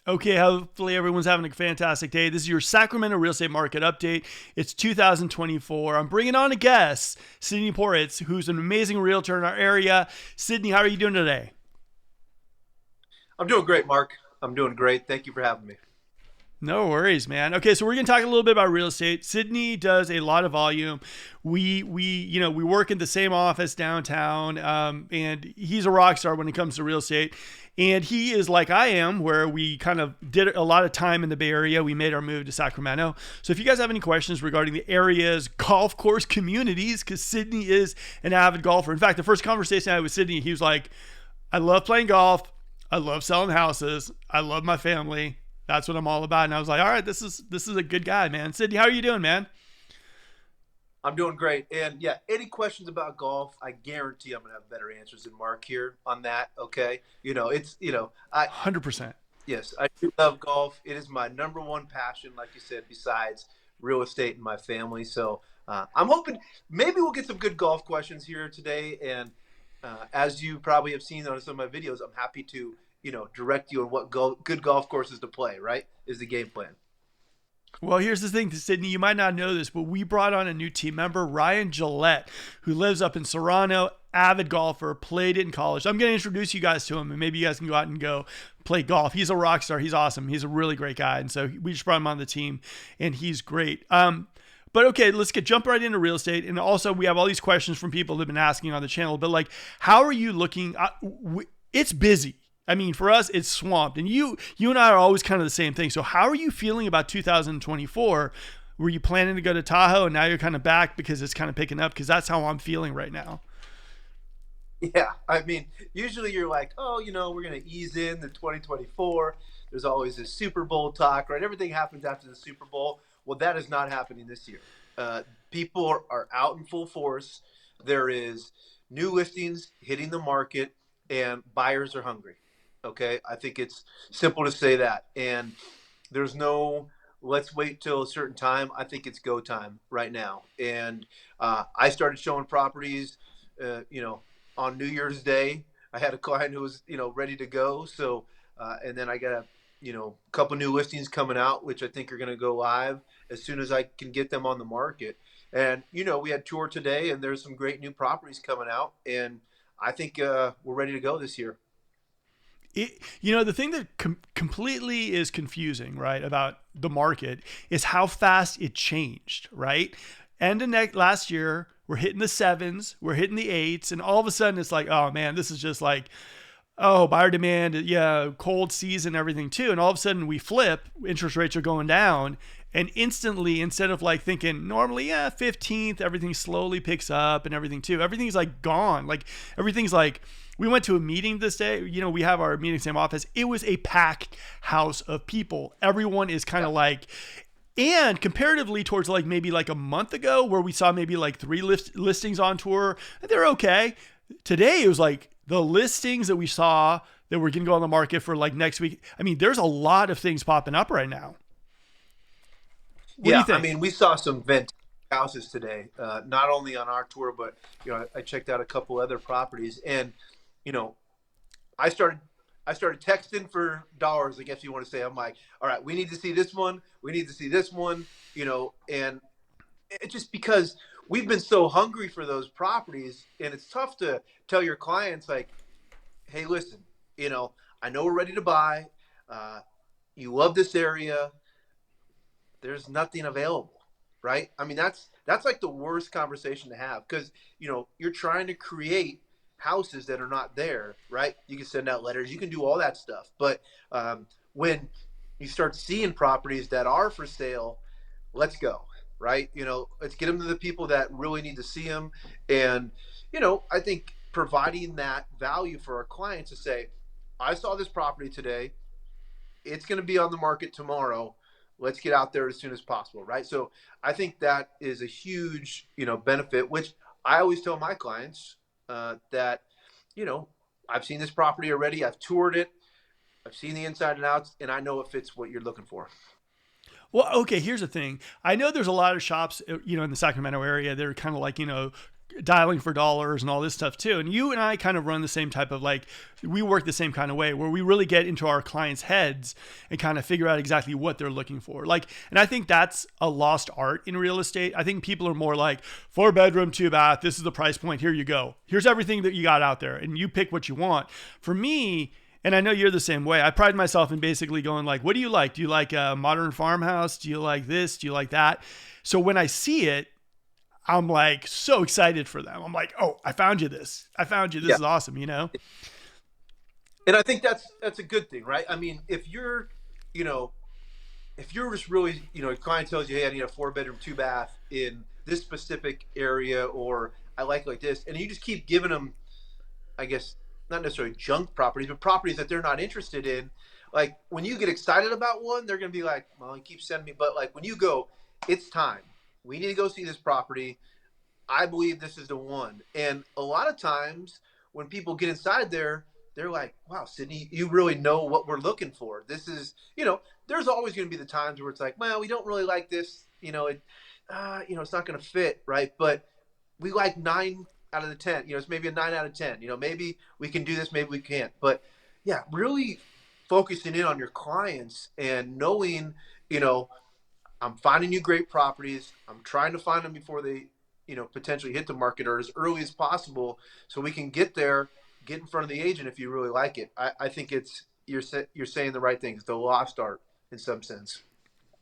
Okay, hopefully everyone's having a fantastic day. This is your Sacramento real estate market update. It's 2024. I'm bringing on a guest, Sidney Poritz, who's an amazing realtor in our area. Sidney, how are you doing today? I'm doing great, Mark. I'm doing great. Thank you for having me. No worries, man. Okay, so we're gonna talk a little bit about real estate. Sydney does a lot of volume. We work in the same office downtown, and he's a rock star when it comes to real estate. And he is like I am, where we kind of did a lot of time in the Bay Area. We made our move to Sacramento. So if you guys have any questions regarding the area's golf course communities, because Sydney is an avid golfer. In fact, the first conversation I had with Sydney, he was like, "I love playing golf. I love selling houses. I love my family. That's what I'm all about." And I was like, all right, this is a good guy, man. Sidney, how are you doing, man? I'm doing great. And yeah, any questions about golf, I guarantee I'm gonna have better answers than Mark here on that. Okay. I 100%. yes, I do love golf. It is my number one passion, like you said, besides real estate and my family. So I'm hoping maybe we'll get some good golf questions here today. And as you probably have seen on some of my videos, I'm happy to, direct you on what good golf courses to play, right? Is the game plan. Well, here's the thing, Sydney. You might not know this, but we brought on a new team member, Ryan Gillette, who lives up in Serrano, avid golfer, played it in college. I'm going to introduce you guys to him, and maybe you guys can go out and go play golf. He's a rock star. He's awesome. He's a really great guy. And so we just brought him on the team, and he's great. But okay, let's jump right into real estate. And also, we have all these questions from people that have been asking on the channel. But like, how are you looking? It's busy. I mean, for us, it's swamped. And you and I are always kind of the same thing. So how are you feeling about 2024? Were you planning to go to Tahoe and now you're kind of back because it's kind of picking up? Because that's how I'm feeling right now. Yeah, I mean, usually you're like, oh, we're going to ease in the 2024. There's always this Super Bowl talk, right? Everything happens after the Super Bowl. Well, that is not happening this year. People are out in full force. There is new listings hitting the market, and buyers are hungry. Okay, I think it's simple to say that. And there's no let's wait till a certain time. I think it's go time right now. And I started showing properties, uh, you know, on New Year's Day. I had a client who was, ready to go. So, and then I got a couple new listings coming out, which I think are going to go live as soon as I can get them on the market. And, we had tour today and there's some great new properties coming out. And I think we're ready to go this year. The thing that completely is confusing, right, about the market is how fast it changed, right? End of last year, we're hitting the sevens, we're hitting the eights, and all of a sudden it's like, oh man, this is just like, oh, buyer demand, yeah, cold season, everything too. And all of a sudden we flip, interest rates are going down, and instantly, instead of like thinking normally, yeah, 15th, everything slowly picks up and everything too, everything's like gone. Like everything's like, we went to a meeting this day. We have our meeting same office. It was a packed house of people. Everyone is kind of like, and comparatively towards like maybe like a month ago where we saw maybe like three listings on tour, they're okay. Today it was like the listings that we saw that were going to go on the market for like next week. I mean, there's a lot of things popping up right now. What do you Yeah, I think? mean, we saw some vent houses today, not only on our tour, but I checked out a couple other properties, and you know, I started I started texting for dollars, I guess you want to say. I'm like, all right, we need to see this one, we need to see this one, and it's just because we've been so hungry for those properties, and it's tough to tell your clients like, hey, listen, I know we're ready to buy. Uh, you love this area. There's nothing available, right? I mean, that's like the worst conversation to have because you're trying to create houses that are not there, right? You can send out letters, you can do all that stuff, but when you start seeing properties that are for sale, let's go, right? Let's get them to the people that really need to see them, and I think providing that value for our clients to say, I saw this property today, it's going to be on the market tomorrow, let's get out there as soon as possible, right? So I think that is a huge benefit, which I always tell my clients that you know I've seen this property already, I've toured it, I've seen the inside and outs, and I know it fits what you're looking for. Well, okay, here's the thing. I know there's a lot of shops, in the Sacramento area. They're kind of like, dialing for dollars and all this stuff too. And you and I kind of run the same type of like, we work the same kind of way where we really get into our clients' heads and kind of figure out exactly what they're looking for. Like, and I think that's a lost art in real estate. I think people are more like 4-bedroom, 2-bath. This is the price point. Here you go. Here's everything that you got out there and you pick what you want. For me, and I know you're the same way, I pride myself in basically going like, what do you like? Do you like a modern farmhouse? Do you like this? Do you like that? So when I see it, I'm like so excited for them. I'm like, oh, I found you this. I found you. This Yeah. is awesome, you know? And I think that's a good thing, right? I mean, if you're, you know, if you're just really, a client tells you, hey, I need a 4-bedroom, 2-bath in this specific area, or I like this, and you just keep giving them, I guess, not necessarily junk properties, but properties that they're not interested in. Like when you get excited about one, they're going to be like, well, you keep sending me. But like when you go, it's time. We need to go see this property. I believe this is the one. And a lot of times when people get inside there, they're like, wow, Sidney, you really know what we're looking for. This is, there's always going to be the times where it's like, well, we don't really like this. It's not going to fit. Right. But we like 9 out of the 10, it's maybe a 9 out of 10, maybe we can do this, maybe we can't. But yeah, really focusing in on your clients and knowing, I'm finding you great properties. I'm trying to find them before they, potentially hit the market or as early as possible so we can get there, get in front of the agent if you really like it. I think you're saying the right things, the lost art in some sense.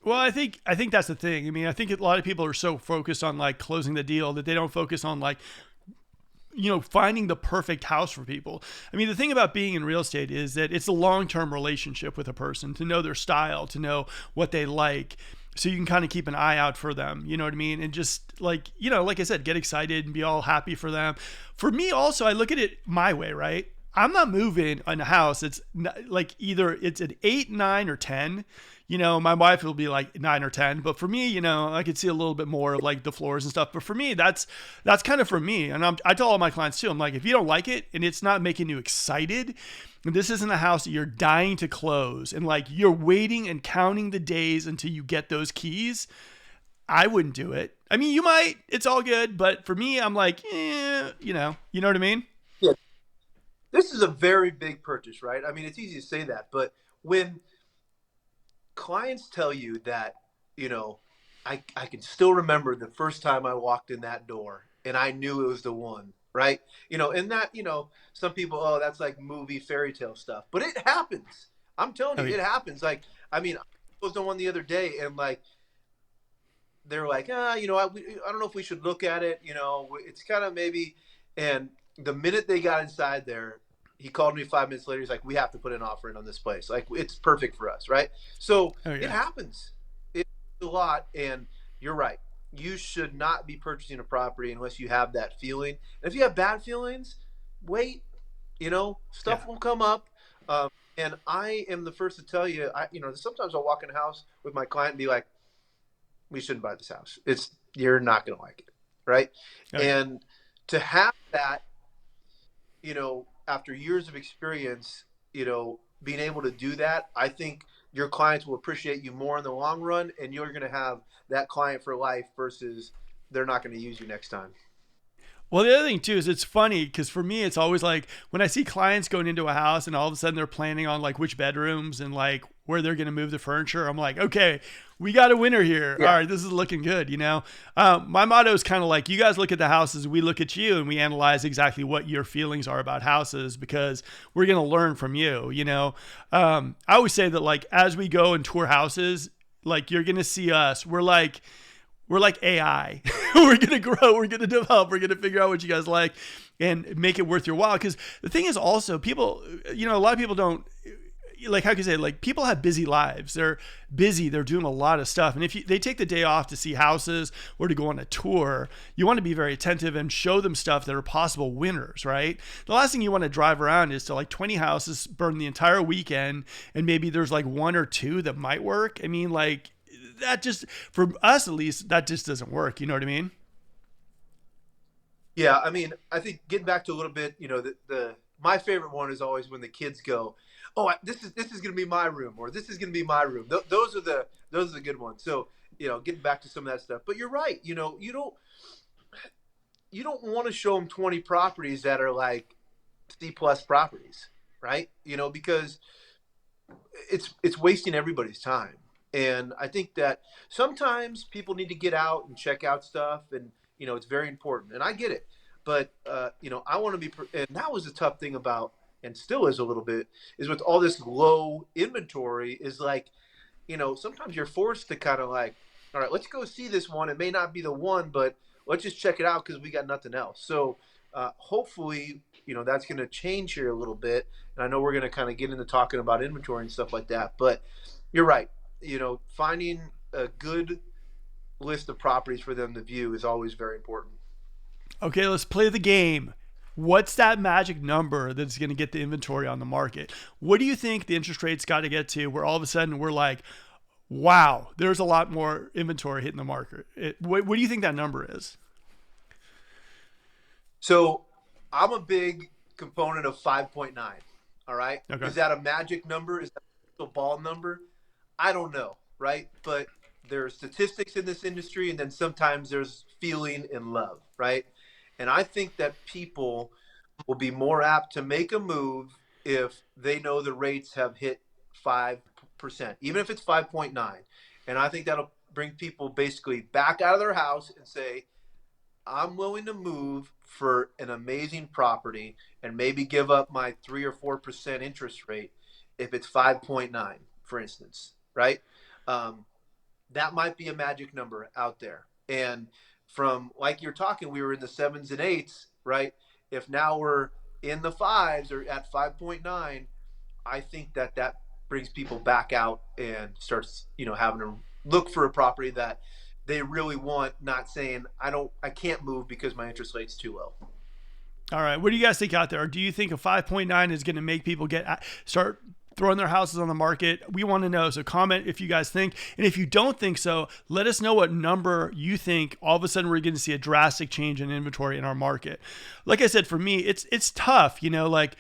Well, I think that's the thing. I mean, I think a lot of people are so focused on like closing the deal that they don't focus on like, finding the perfect house for people. I mean, the thing about being in real estate is that it's a long-term relationship with a person, to know their style, to know what they like. So you can kind of keep an eye out for them, you know what I mean? And just like, like I said, get excited and be all happy for them. For me also, I look at it my way, right? I'm not moving in a house. It's like either it's an 8, 9, or 10. My wife will be like 9 or 10, but for me, I could see a little bit more of like the floors and stuff. But for me, that's kind of for me. And I tell all my clients too, I'm like, if you don't like it and it's not making you excited, and this isn't a house that you're dying to close and like you're waiting and counting the days until you get those keys, I wouldn't do it. I mean, you might, it's all good. But for me, I'm like, you know what I mean? Yeah. This is a very big purchase, right? I mean, it's easy to say that, but when clients tell you that, I can still remember the first time I walked in that door and I knew it was the one, right? And that, some people, oh, that's like movie fairy tale stuff, but it happens. I'm telling you, Oh, yeah. it happens. Like, I mean, I was on one the other day and like, they're like, I don't know if we should look at it. It's kind of maybe, and the minute they got inside there, he called me 5 minutes later. He's like, we have to put an offer in on this place. Like, it's perfect for us. Right. So Oh, it yeah. happens. It's a lot. And you're right. You should not be purchasing a property unless you have that feeling. And if you have bad feelings, wait, Yeah. stuff will come up. And I am the first to tell you, sometimes I'll walk in a house with my client and be like, we shouldn't buy this house. You're not going to like it. Right. Oh, yeah. And to have that, after years of experience, being able to do that, I think your clients will appreciate you more in the long run, and you're going to have that client for life versus they're not going to use you next time. Well, the other thing too is it's funny because for me, it's always like when I see clients going into a house and all of a sudden they're planning on like which bedrooms and like where they're going to move the furniture. I'm like, okay, we got a winner here. All Yeah. right, this is looking good. My motto is kind of like, you guys look at the houses, we look at you and we analyze exactly what your feelings are about houses because we're going to learn from you. I always say that like as we go and tour houses, like you're going to see us. We're like AI. We're going to grow. We're going to develop. We're going to figure out what you guys like and make it worth your while. Because the thing is also people, a lot of people don't, like, how can you say, like people have busy lives. They're busy. They're doing a lot of stuff. And if they take the day off to see houses or to go on a tour, you want to be very attentive and show them stuff that are possible winners, right? The last thing you want to drive around is to like 20 houses, burn the entire weekend. And maybe there's like 1 or 2 that might work. I mean, like, that just, for us at least, that just doesn't work. You know what I mean? Yeah. I mean, I think getting back to a little bit, my favorite one is always when the kids go, oh, this is going to be my room, or this is going to be my room. Those are the good ones. So, getting back to some of that stuff, but you're right. you don't want to show them 20 properties that are like C plus properties, right? Because it's wasting everybody's time. And I think that sometimes people need to get out and check out stuff, and it's very important. And I get it, but I want to be. And that was a tough thing about, and still is a little bit, is with all this low inventory. Is like, sometimes you're forced to kind of like, all right, let's go see this one. It may not be the one, but let's just check it out because we got nothing else. So hopefully, that's going to change here a little bit. And I know we're going to kind of get into talking about inventory and stuff like that. But you're right. Finding a good list of properties for them to view is always very important. Okay, let's play the game. What's that magic number that's going to get the inventory on the market? What do you think the interest rates got to get to where all of a sudden we're like, wow, there's a lot more inventory hitting the market? What do you think that number is? So I'm a big component of 5.9. All right. Okay. Is that a magic number? Is that a crystal ball number? I don't know. Right. But there's statistics in this industry, and then sometimes there's feeling and love. Right. And I think that people will be more apt to make a move if they know the rates have hit 5%, even if it's 5.9. And I think that'll bring people basically back out of their house and say, I'm willing to move for an amazing property and maybe give up my 3 or 4% interest rate if it's 5.9, for instance, right? That might be a magic number out there. And from like you're talking, we were in the sevens and eights, right? If now we're in the fives or at 5.9, I think that brings people back out and starts, having to look for a property that they really want, not saying I can't move because my interest rate's too low. All right. What do you guys think out there? Do you think a 5.9 is going to make people start throwing their houses on the market? We want to know. So comment if you guys think. And if you don't think so, let us know what number you think all of a sudden we're going to see a drastic change in inventory in our market. Like I said, for me, it's tough. Like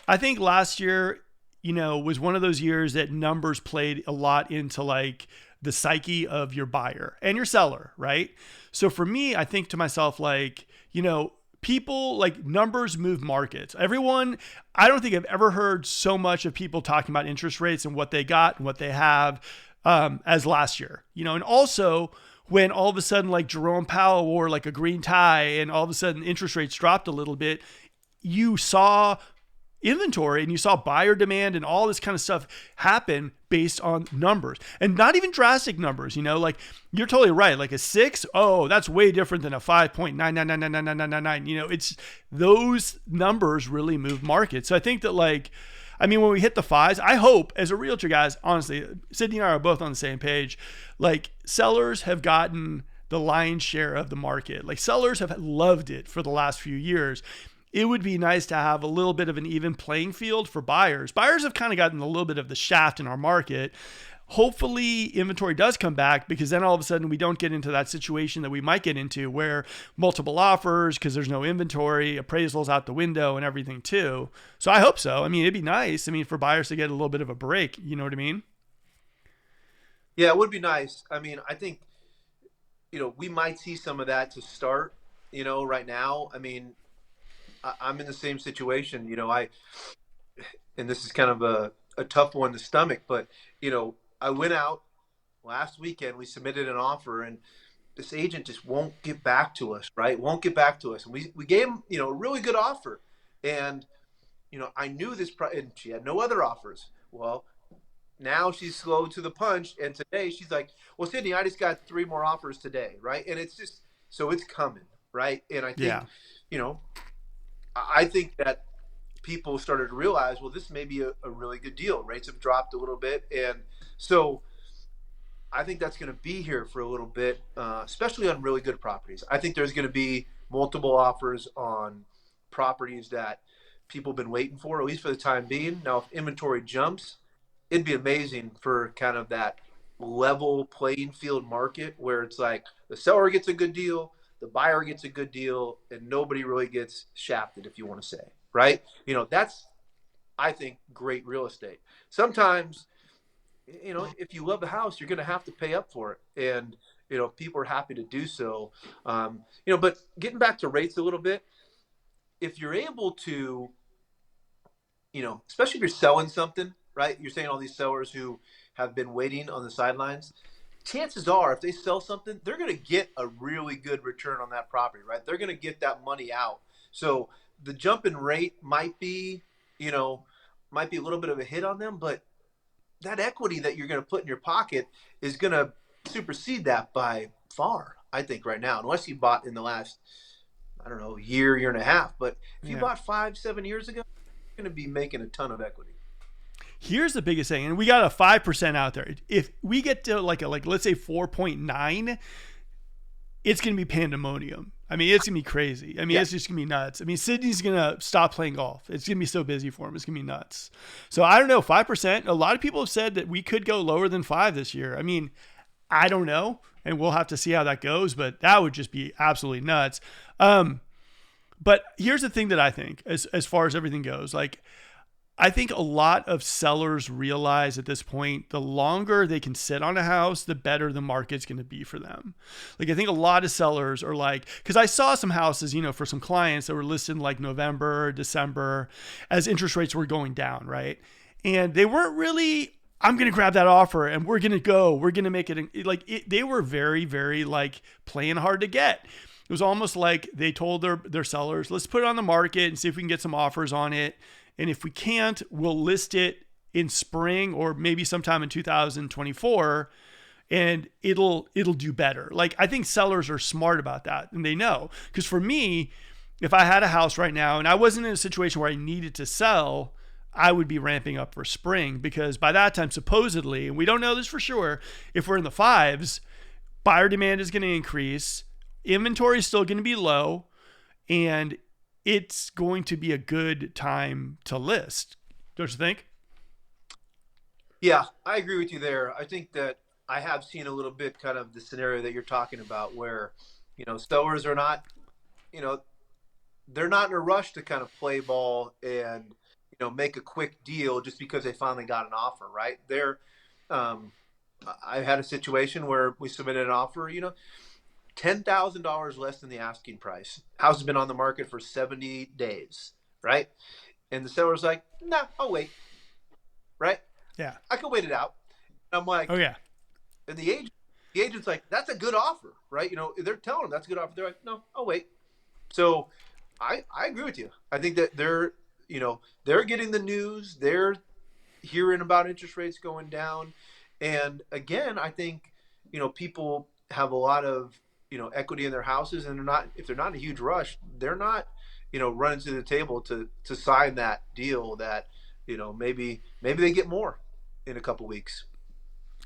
I think last year, was one of those years that numbers played a lot into like the psyche of your buyer and your seller, right? So for me, I think to myself, like, people, like, numbers move markets. Everyone, I don't think I've ever heard so much of people talking about interest rates and what they got and what they have as last year, and also when all of a sudden like Jerome Powell wore like a green tie and all of a sudden interest rates dropped a little bit, you saw inventory and you saw buyer demand and all this kind of stuff happen based on numbers, and not even drastic numbers. Like you're totally right. Like a 6, oh, that's way different than a 5.9999999. It's those numbers really move markets. So I think that when we hit the fives, I hope as a realtor, guys, honestly, Sidney and I are both on the same page. Like sellers have gotten the lion's share of the market. Like sellers have loved it for the last few years. It would be nice to have a little bit of an even playing field for buyers. Buyers have kind of gotten a little bit of the shaft in our market. Hopefully inventory does come back, because then all of a sudden we don't get into that situation that we might get into where multiple offers because there's no inventory, appraisals out the window and everything too. So I hope so. It'd be nice. For buyers to get a little bit of a break. You know what I mean? Yeah, it would be nice. I think, we might see some of that to start, right now. I'm in the same situation, and this is kind of a tough one to stomach, but, I went out last weekend, we submitted an offer, and this agent just won't get back to us, right? Won't get back to us. And we gave him, a really good offer. And, I knew this, and she had no other offers. Well, now she's slow to the punch. And today she's like, well, Sidney, I just got 3 more offers today. Right. And it's just, so it's coming. Right. And I think, I think that people started to realize, well, this may be a really good deal. Rates have dropped a little bit. And so I think that's going to be here for a little bit, especially on really good properties. I think there's going to be multiple offers on properties that people have been waiting for, at least for the time being. Now, if inventory jumps, it'd be amazing for kind of that level playing field market where it's like the seller gets a good deal, the buyer gets a good deal, and nobody really gets shafted, if you want to say, right? That's, I think, great real estate. Sometimes, if you love the house, you're going to have to pay up for it. And, people are happy to do so. But getting back to rates a little bit, if you're able to, especially if you're selling something, right? You're saying all these sellers who have been waiting on the sidelines, chances are if they sell something, they're going to get a really good return on that property, right? They're going to get that money out. So the jump in rate you know, might be a little bit of a hit on them, but that equity that you're going to put in your pocket is going to supersede that by far, I think, right now, unless you bought in the last, I don't know, year and a half. But if you Yeah. bought 5, 7 years ago, you're going to be making a ton of equity. Here's the biggest thing, and we got a 5% out there. If we get to like let's say 4.9, it's gonna be pandemonium. I mean, it's gonna be crazy. I mean, Yeah. it's just gonna be nuts. I mean, Sidney's gonna stop playing golf. It's gonna be so busy for him. It's gonna be nuts. So I don't know, 5%. A lot of people have said that we could go lower than 5 this year. I mean, I don't know, and we'll have to see how that goes. But that would just be absolutely nuts. But here's the thing that I think, as far as everything goes, like I think a lot of sellers realize at this point, the longer they can sit on a house, the better the market's going to be for them. Like, I think a lot of sellers are like, because I saw some houses, for some clients that were listed in like November, December, as interest rates were going down, right? And they weren't really, I'm going to grab that offer and we're going to make it like, they were very, very like playing hard to get. It was almost like they told their sellers, let's put it on the market and see if we can get some offers on it. And if we can't, we'll list it in spring or maybe sometime in 2024 and it'll do better. Like, I think sellers are smart about that and they know. Because for me, if I had a house right now and I wasn't in a situation where I needed to sell, I would be ramping up for spring, because by that time, supposedly, and we don't know this for sure, if we're in the fives, buyer demand is going to increase, inventory is still going to be low, and it's going to be a good time to list. Don't you think? Yeah, I agree with you there. I think that I have seen a little bit kind of the scenario that you're talking about where, sellers are not, you know, they're not in a rush to kind of play ball and, make a quick deal just because they finally got an offer, right? Um, I had a situation where we submitted an offer, $10,000 less than the asking price. House has been on the market for 70 days, right? And the seller's like, nah, I'll wait, right? Yeah. I can wait it out. And I'm like, Oh yeah. and the agent's like, that's a good offer, right? They're telling them that's a good offer. They're like, no, I'll wait. So I agree with you. I think that they're getting the news. They're hearing about interest rates going down. And again, I think, people have a lot of, equity in their houses, and if they're not in a huge rush, they're not, running to the table to sign that deal that, maybe they get more in a couple weeks.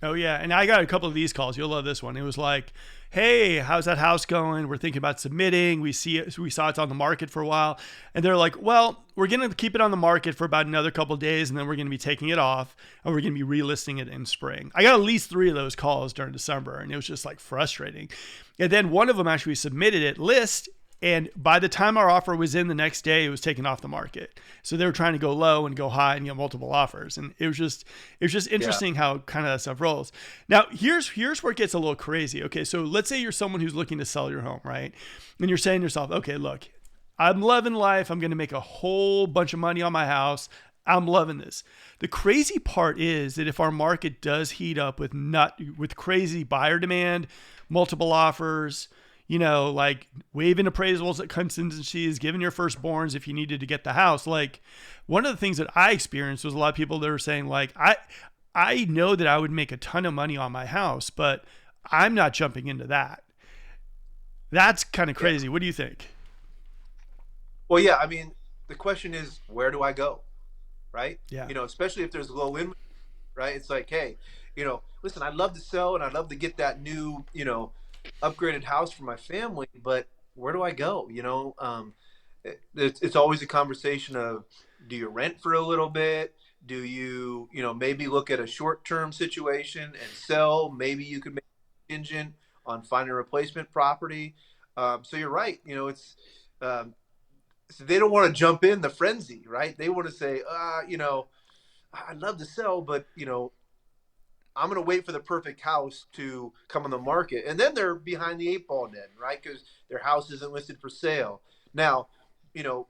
Oh yeah. And I got a couple of these calls. You'll love this one. It was like, hey, how's that house going? We're thinking about submitting. We saw it's on the market for a while. And they're like, well, we're going to keep it on the market for about another couple of days, and then we're going to be taking it off and we're going to be relisting it in spring. I got at least 3 of those calls during December, and it was just like frustrating. And then one of them actually submitted it list, and by the time our offer was in the next day, it was taken off the market. So they were trying to go low and go high and get multiple offers. And it was just interesting how kind of that stuff rolls. Now, here's where it gets a little crazy. Okay, so let's say you're someone who's looking to sell your home, right? And you're saying to yourself, okay, look, I'm loving life. I'm going to make a whole bunch of money on my house. I'm loving this. The crazy part is that if our market does heat up with crazy buyer demand, multiple offers, like waiving appraisals at contingencies, giving your firstborns if you needed to get the house. Like, one of the things that I experienced was a lot of people that were saying, like, I know that I would make a ton of money on my house, but I'm not jumping into that. That's kind of Yeah. crazy. What do you think? Well, yeah. I mean, the question is, where do I go? Right? Yeah. Especially if there's low inventory, right? It's like, hey, listen, I'd love to sell and I'd love to get that new, upgraded house for my family, but where do I go? It's always a conversation of, do you rent for a little bit? Do you, maybe look at a short-term situation and sell? Maybe you could make a contingent on finding a replacement property. So you're right. Um, so they don't want to jump in the frenzy, right? They want to say, I'd love to sell, but I'm going to wait for the perfect house to come on the market. And then they're behind the eight ball then, right? Because their house isn't listed for sale. Now, you know,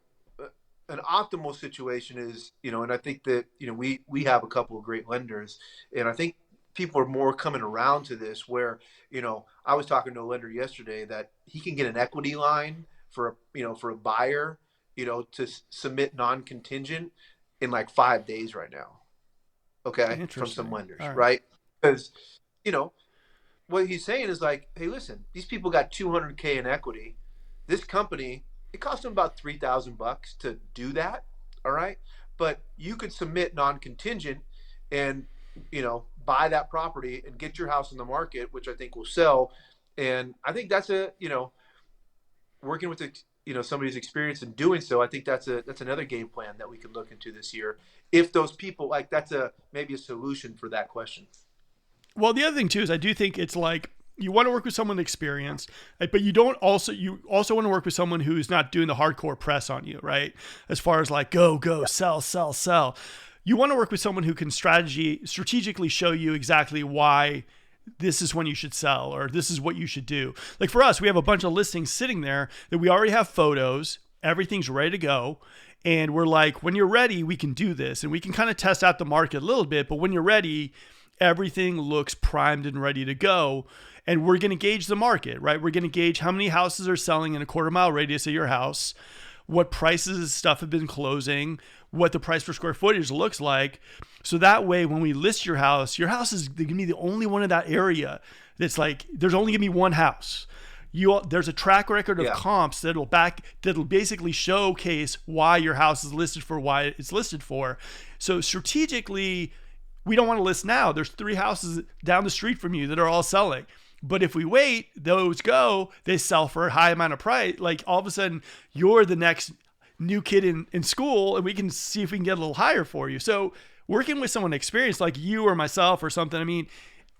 an optimal situation is, and I think that, we have a couple of great lenders, and I think people are more coming around to this where, I was talking to a lender yesterday that he can get an equity line for a buyer, to submit non-contingent in like 5 days right now. Okay. From some Interesting. lenders, All right. right? Because, you know, what he's saying is like, hey, listen, these people got 200K in equity. This company, it cost them about $3,000 to do that. All right. But you could submit non-contingent and, buy that property and get your house in the market, which I think will sell. And I think that's working with somebody's experience in doing so. I think that's another game plan that we could look into this year. If those people, like, that's maybe a solution for that question. Well, the other thing too is I do think it's like you want to work with someone experienced, right? But you also want to work with someone who's not doing the hardcore press on you, right? As far as like go, sell, sell, sell. You want to work with someone who can strategically show you exactly why this is when you should sell or this is what you should do. Like for us, we have a bunch of listings sitting there that we already have photos, everything's ready to go. And we're like, when you're ready, we can do this. And we can kind of test out the market a little bit, but when you're ready, everything looks primed and ready to go. And we're going to gauge the market, right? We're going to gauge how many houses are selling in a quarter-mile radius of your house, what prices stuff have been closing, what the price per square footage looks like. So that way, when we list your house is going to be the only one in that area that's like, there's only going to be one house. There's a track record of comps that'll basically showcase why your house is listed for what it's listed for. So strategically, we don't want to list now. There's 3 houses down the street from you that are all selling. But if we wait, they sell for a high amount of price. Like all of a sudden you're the next new kid in school and we can see if we can get a little higher for you. So working with someone experienced like you or myself or something, I mean,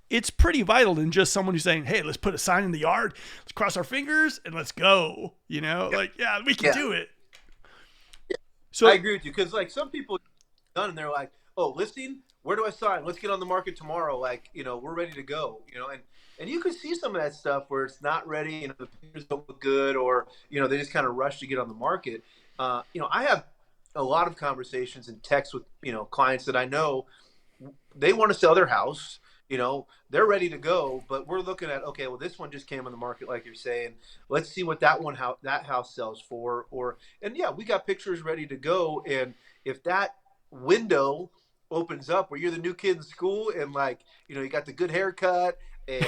it's pretty vital than just someone who's saying, hey, let's put a sign in the yard, let's cross our fingers and let's go, like, yeah, we can do it. Yeah. So I agree with you. Cause like some people done and they're like, oh, listing, where do I sign? Let's get on the market tomorrow. Like, we're ready to go, and you can see some of that stuff where it's not ready, the pictures don't look good, or, they just kind of rush to get on the market. I have a lot of conversations and texts with, clients that I know they want to sell their house, they're ready to go, but we're looking at, okay, well, this one just came on the market, like you're saying, let's see what that house sells for, and yeah, we got pictures ready to go. And if that window opens up where you're the new kid in school and like, you got the good haircut and,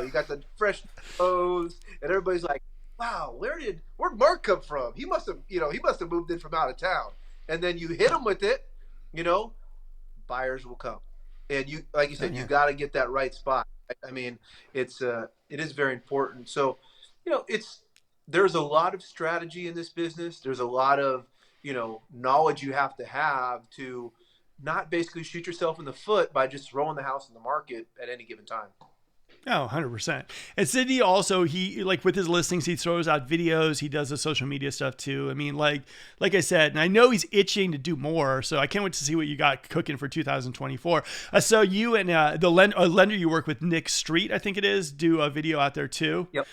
you got the fresh clothes and everybody's like, wow, where'd Mark come from? He must have moved in from out of town. And then you hit him with it, buyers will come. And you, like you said, you got to get that right spot. I mean, it is very important. So, there's a lot of strategy in this business. There's a lot of, knowledge you have to not basically shoot yourself in the foot by just throwing the house in the market at any given time. Oh, 100%. And Sidney also, he like with his listings, he throws out videos. He does the social media stuff too. I mean, like I said, and I know he's itching to do more. So I can't wait to see what you got cooking for 2024. So you and a lender you work with, Nick Street, I think it is, do a video out there too. Yep.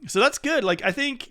So that's good. Like I think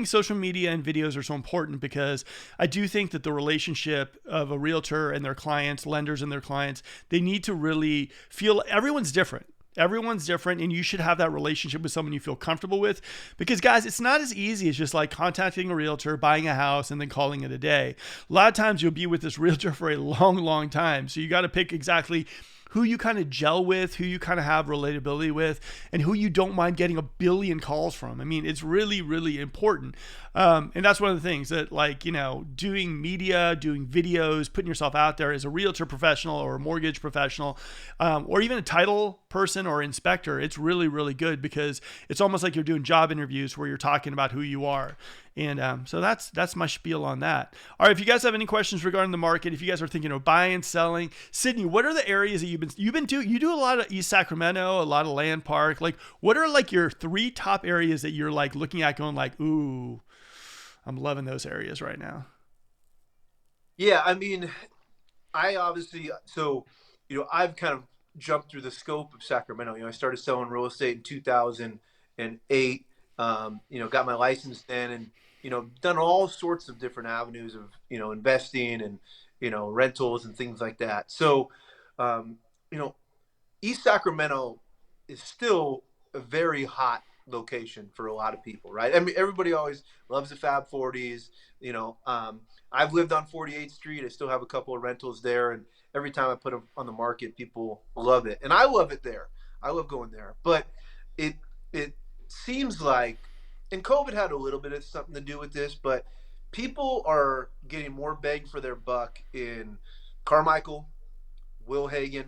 social media and videos are so important because I do think that the relationship of a realtor and their clients, lenders and their clients, they need to really feel everyone's different. Everyone's different, and you should have that relationship with someone you feel comfortable with because, guys, it's not as easy as just like contacting a realtor, buying a house, and then calling it a day. A lot of times you'll be with this realtor for a long, long time. So you got to pick exactly who you kind of gel with, who you kind of have relatability with, and who you don't mind getting a billion calls from. I mean, it's really, really important. And that's one of the things that, like, doing media, doing videos, putting yourself out there as a realtor professional or a mortgage professional, or even a title person or inspector, it's really, really good because it's almost like you're doing job interviews where you're talking about who you are. And so that's my spiel on that. All right, if you guys have any questions regarding the market, if you guys are thinking of buying, selling, Sidney, what are the areas that you do a lot of East Sacramento, a lot of Land Park. Like, what are like your 3 top areas that you're like looking at going like, ooh, I'm loving those areas right now? Yeah, I mean, I obviously, I've kind of jump through the scope of Sacramento. I started selling real estate in 2008. Got my license then, and done all sorts of different avenues of investing and rentals and things like that. So, um, you know, East Sacramento is still a very hot location for a lot of people, right? I mean, everybody always loves the Fab 40s. I've lived on 48th Street. I still have a couple of rentals there, and every time I put them on the market, people love it, and I love it there. I love going there, but it it seems like, and COVID had a little bit of something to do with this, but people are getting more bang for their buck in Carmichael, Wilhagen,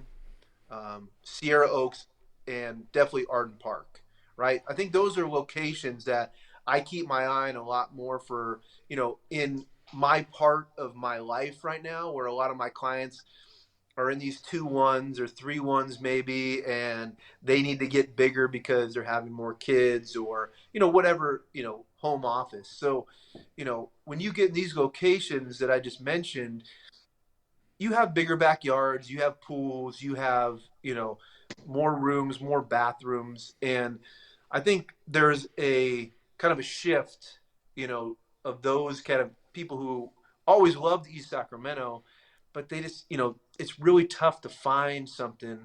Sierra Oaks, and definitely Arden Park, right? I think those are locations that I keep my eye on a lot more for, in my part of my life right now, where a lot of my clients are in these 2-1s or 3-1s maybe, and they need to get bigger because they're having more kids or, whatever, home office. So, when you get in these locations that I just mentioned, you have bigger backyards, you have pools, you have, more rooms, more bathrooms. And I think there's a kind of a shift, of those kind of people who always loved East Sacramento, but they just, it's really tough to find something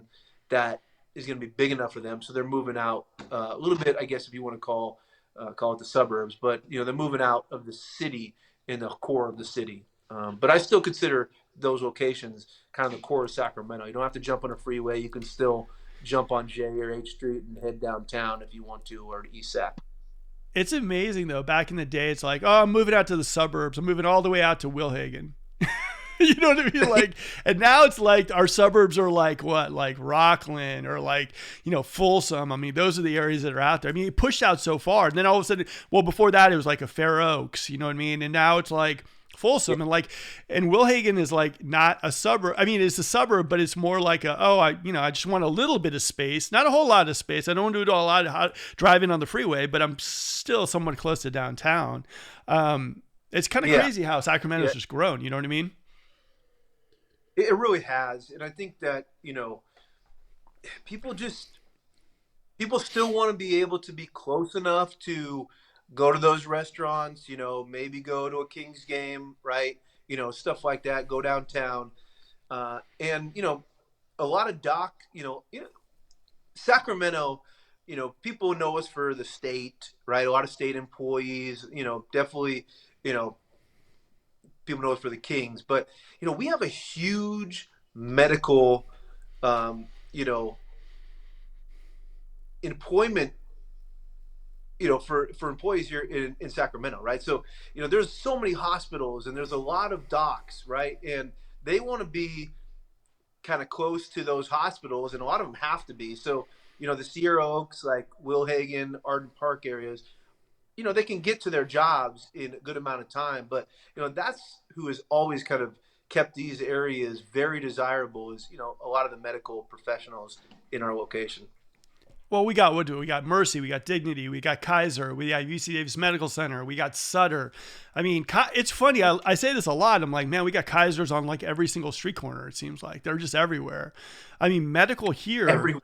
that is going to be big enough for them. So they're moving out a little bit, I guess, if you want to call it the suburbs, but, they're moving out of the city in the core of the city. But I still consider those locations kind of the core of Sacramento. You don't have to jump on a freeway. You can still jump on J or H Street and head downtown if you want to, or to East Sac. It's amazing though. Back in the day, it's like, oh, I'm moving out to the suburbs. I'm moving all the way out to Wilhagen. You know what I mean? Like, and now it's like our suburbs are like what, like Rockland or like, Folsom. I mean, those are the areas that are out there. I mean, it pushed out so far. And then all of a sudden, well, before that, it was like a Fair Oaks, you know what I mean? And now it's like Folsom and Wilhagen is like not a suburb. I mean, it's a suburb, but it's more like I just want a little bit of space, not a whole lot of space. I don't want to do a lot of driving on the freeway, but I'm still somewhat close to downtown. It's kind of crazy how Sacramento's just grown. You know what I mean? It really has. And I think that, people people still want to be able to be close enough to go to those restaurants, maybe go to a Kings game, right? Stuff like that, go downtown. And, a lot of Sacramento, people know us for the state, right? A lot of state employees, definitely, you know, people know us for the Kings, but we have a huge medical, you know, employment, for employees here in Sacramento, right? So there's so many hospitals and there's a lot of docs, right? And they want to be kind of close to those hospitals, and a lot of them have to be. So the Sierra Oaks, like Wilhagen, Arden Park areas, they can get to their jobs in a good amount of time. But, that's who has always kind of kept these areas very desirable is, a lot of the medical professionals in our location. Well, we got we got Mercy, we got Dignity, we got Kaiser, we got UC Davis Medical Center, we got Sutter. I mean, it's funny. I say this a lot. I'm like, man, we got Kaisers on like every single street corner. It seems like they're just everywhere. I mean, medical here.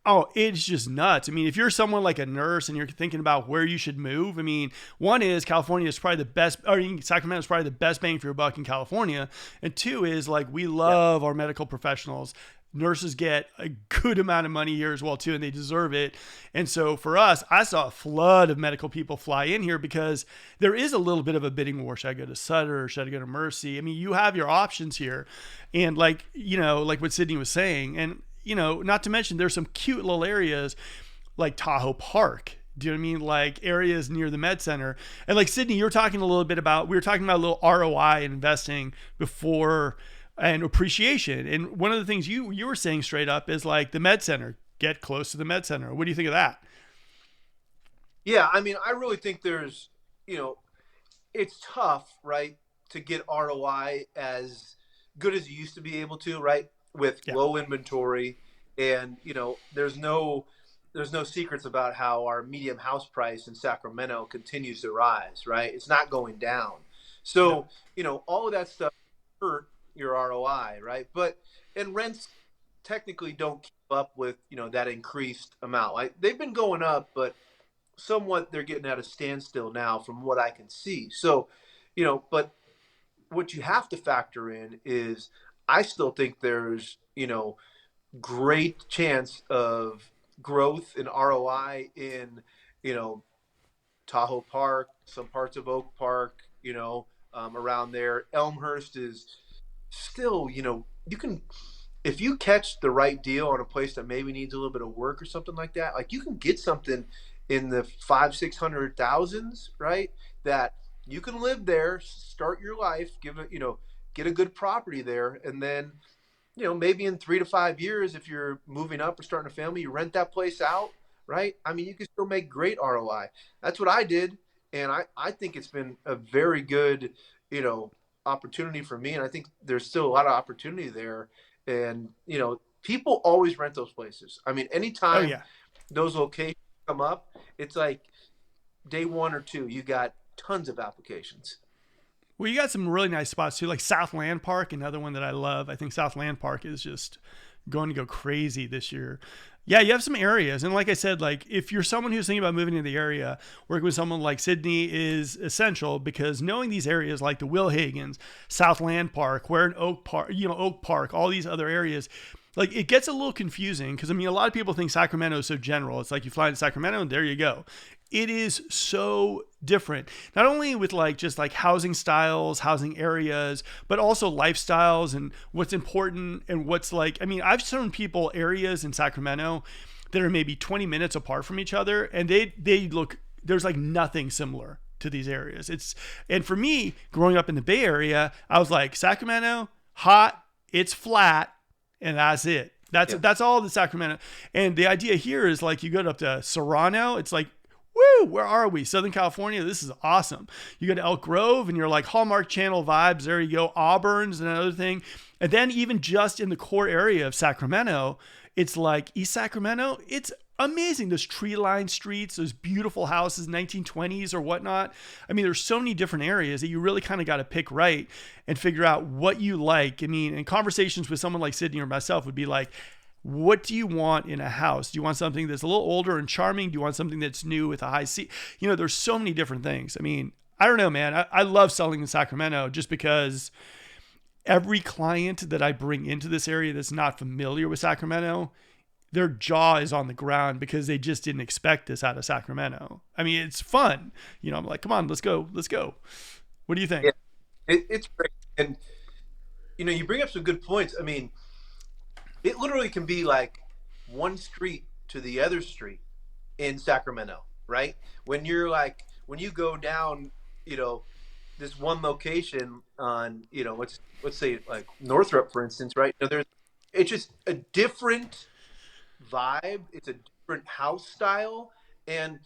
Oh, it's just nuts. I mean, if you're someone like a nurse and you're thinking about where you should move, I mean, one is California is probably the best, or Sacramento is probably the best bang for your buck in California. And two is like, we love our medical professionals. Nurses get a good amount of money here as well too, and they deserve it. And so for us, I saw a flood of medical people fly in here because there is a little bit of a bidding war. Should I go to Sutter or should I go to Mercy? I mean, you have your options here. And like what Sidney was saying, and not to mention there's some cute little areas like Tahoe Park. Do you know what I mean? Like areas near the Med Center. And like Sidney, we were talking a little ROI investing before and appreciation. And one of the things you were saying straight up is like the Med Center, get close to the Med Center. What do you think of that? Yeah. I mean, I really think there's, it's tough, right, to get ROI as good as you used to be able to, right? With low inventory, and there's no secrets about how our medium house price in Sacramento continues to rise, right? It's not going down. So all of that stuff hurt your ROI, right? But and rents technically don't keep up with, that increased amount. Like they've been going up, but somewhat they're getting at a standstill now from what I can see. So, but what you have to factor in is I still think there's, great chance of growth in ROI in, you know, Tahoe Park, some parts of Oak Park, around there. Elmhurst is still, you can, if you catch the right deal on a place that maybe needs a little bit of work or something like that, like you can get something in the 500,000-600,000s, right? That you can live there, start your life, give it, get a good property there, and then maybe in 3 to 5 years, if you're moving up or starting a family, you rent that place out, right? I mean, you can still make great ROI. That's what I did. And I think it's been a very good, opportunity for me. And I think there's still a lot of opportunity there. And, people always rent those places. I mean, Oh anytime yeah. those locations come up, it's like day 1 or 2, you got tons of applications. Well, you got some really nice spots too, like Southland Park, another one that I love. I think Southland Park is just going to go crazy this year. Yeah, you have some areas. And like I said, like if you're someone who's thinking about moving to the area, working with someone like Sidney is essential because knowing these areas like the Will Hagans, Southland Park, where in Oak Park, Oak Park, all these other areas, like it gets a little confusing because I mean a lot of people think Sacramento is so general. It's like you fly to Sacramento and there you go. It is so different. Not only with like just like housing styles, housing areas, but also lifestyles and what's important and what's like I mean, I've shown people areas in Sacramento that are maybe 20 minutes apart from each other and they look there's like nothing similar to these areas. It's and for me, growing up in the Bay Area, I was like Sacramento, hot, it's flat, and that's it. That's all the Sacramento. And the idea here is like you go up to Serrano, it's like, woo, where are we? Southern California, this is awesome. You go to Elk Grove and you're like Hallmark Channel vibes. There you go. Auburn's another thing. And then even just in the core area of Sacramento, it's like East Sacramento, it's amazing. Those tree-lined streets, those beautiful houses, 1920s or whatnot. I mean, there's so many different areas that you really kind of got to pick right and figure out what you like. I mean, and conversations with someone like Sidney or myself would be like, what do you want in a house? Do you want something that's a little older and charming? Do you want something that's new with a high seat? There's so many different things. I mean, I don't know, man. I love selling in Sacramento just because every client that I bring into this area that's not familiar with Sacramento, their jaw is on the ground because they just didn't expect this out of Sacramento. I mean, it's fun. I'm like, come on, let's go. Let's go. What do you think? Yeah, it's great. And, you bring up some good points. I mean, it literally can be like one street to the other street in Sacramento, right? When you go down, this one location on, let's say like Northrop, for instance, right? It's just a different vibe. It's a different house style. And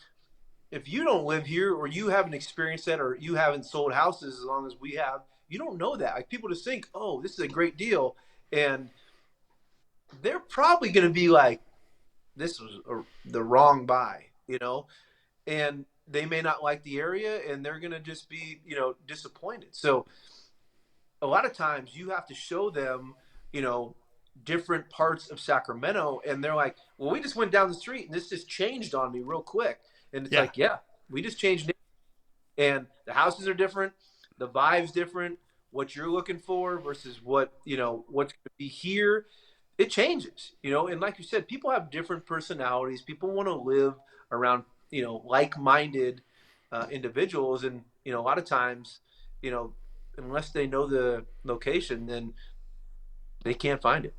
if you don't live here or you haven't experienced that or you haven't sold houses as long as we have, you don't know that. Like people just think, oh, this is a great deal. And they're probably going to be like, this was the wrong buy, and they may not like the area and they're going to just be, disappointed. So a lot of times you have to show them, different parts of Sacramento and they're like, well, we just went down the street and this just changed on me real quick. And it's Yeah. like, yeah, we just changed it. And the houses are different. The vibe's different. What you're looking for versus what's going to be here, it changes, and like you said, people have different personalities. People want to live around, like-minded individuals. And, a lot of times, unless they know the location, then they can't find it.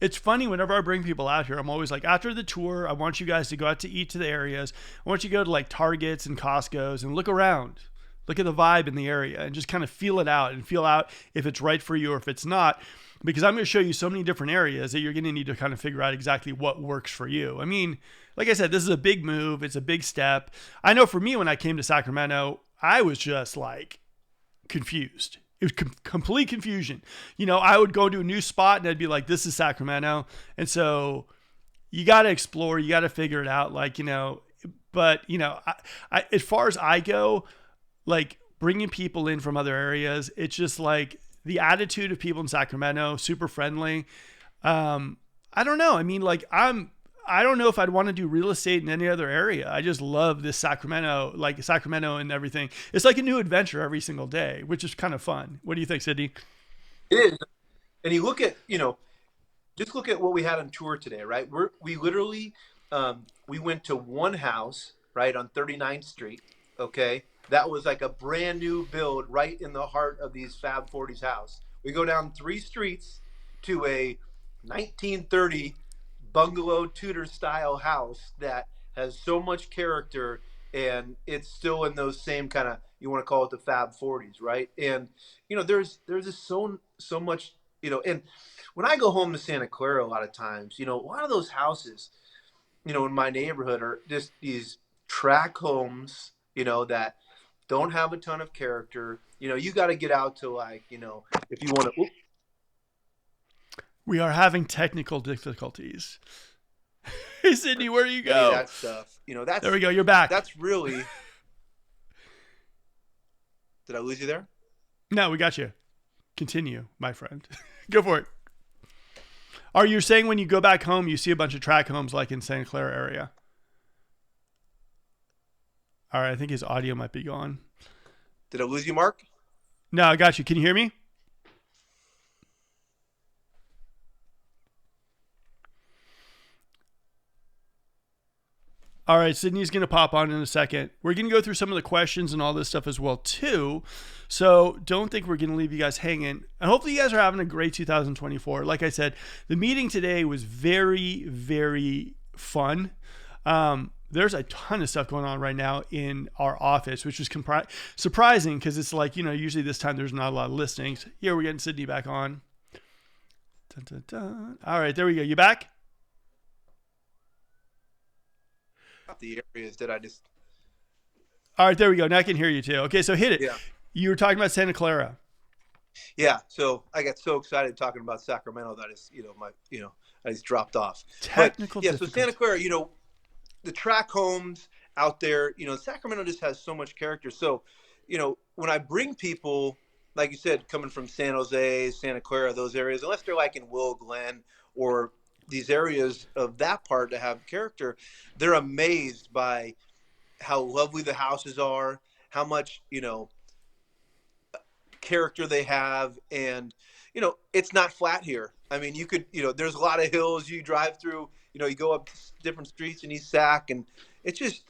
It's funny whenever I bring people out here, I'm always like, after the tour, I want you guys to go out to eat to the areas. I want you to go to like Targets and Costco's and look around. Look at the vibe in the area and just kind of feel it out and feel out if it's right for you or if it's not. Because I'm going to show you so many different areas that you're going to need to kind of figure out exactly what works for you. I mean, like I said, this is a big move. It's a big step. I know for me, when I came to Sacramento, I was just like confused. It was complete confusion. I would go to a new spot and I'd be like, this is Sacramento. And so you got to explore, you got to figure it out. Like, but as far as I go, like bringing people in from other areas, it's just like the attitude of people in Sacramento, super friendly. I don't know. I mean, like I don't know if I'd want to do real estate in any other area. I just love this Sacramento and everything. It's like a new adventure every single day, which is kind of fun. What do you think, Sidney? It is. And you look at, just look at what we had on tour today, right? We literally, we went to one house, right, on 39th Street. Okay. That was like a brand new build right in the heart of these Fab 40s house. We go down 3 streets to a 1930 bungalow Tudor style house that has so much character, and it's still in those same kind of, you want to call it the Fab 40s, right? And there's just so much, and when I go home to Santa Clara, a lot of times, a lot of those houses, in my neighborhood are just these track homes, that don't have a ton of character. You got to get out to, like, if you want to. We are having technical difficulties. Hey, Sidney, where do you go? That stuff, that's. There we go. You're back. That's really. Did I lose you there? No, we got you. Continue, my friend. Go for it. Are you saying when you go back home, you see a bunch of track homes like in Santa Clara area? All right, I think his audio might be gone. Did I lose you, Mark? No, I got you. Can you hear me? All right, Sydney's going to pop on in a second. We're going to go through some of the questions and all this stuff as well, too. So don't think we're going to leave you guys hanging. And hopefully you guys are having a great 2024. Like I said, the meeting today was very, very fun. There's a ton of stuff going on right now in our office, which was surprising because it's like, usually this time there's not a lot of listings. Here, we're getting Sidney back on. Dun, dun, dun. All right, there we go. You back? The areas that I just. All right, there we go. Now I can hear you too. Okay, so hit it. Yeah. You were talking about Santa Clara. Yeah. So I got so excited talking about Sacramento that I just dropped off. Technical. But, yeah. So Santa Clara, the track homes out there, Sacramento just has so much character. So, when I bring people, like you said, coming from San Jose, Santa Clara, those areas, unless they're like in Willow Glen or these areas of that part that have character, they're amazed by how lovely the houses are, how much, character they have. And, it's not flat here. I mean, you could, there's a lot of hills you drive through, you go up different streets in East Sac, and it's just,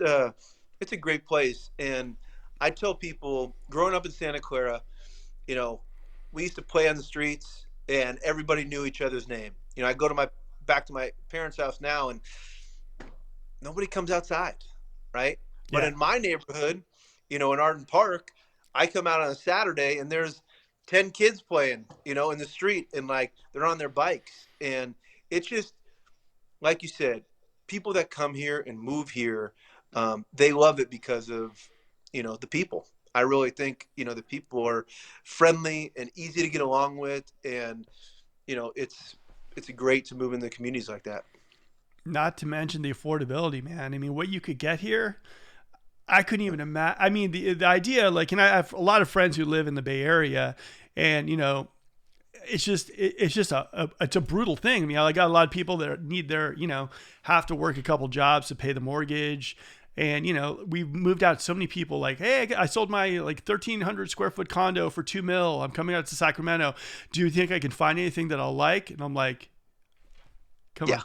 it's a great place. And I tell people growing up in Santa Clara, we used to play on the streets and everybody knew each other's name. I go back to my parents' house now, and nobody comes outside, right? Yeah. But in my neighborhood, in Arden Park, I come out on a Saturday and there's 10 kids playing, in the street, and like they're on their bikes. And it's just, like you said, people that come here and move here, they love it because of, the people. I really think, the people are friendly and easy to get along with. And, it's great to move into communities like that. Not to mention the affordability, man. I mean, what you could get here, I couldn't even imagine. I mean, the idea, like, and I have a lot of friends who live in the Bay Area, and it's just it's a brutal thing. I mean, I got a lot of people that need their, have to work a couple jobs to pay the mortgage. And, we've moved out so many people like, hey, I sold my 1,300 square foot condo for $2 million. I'm coming out to Sacramento. Do you think I can find anything that I'll like? And I'm like, come on,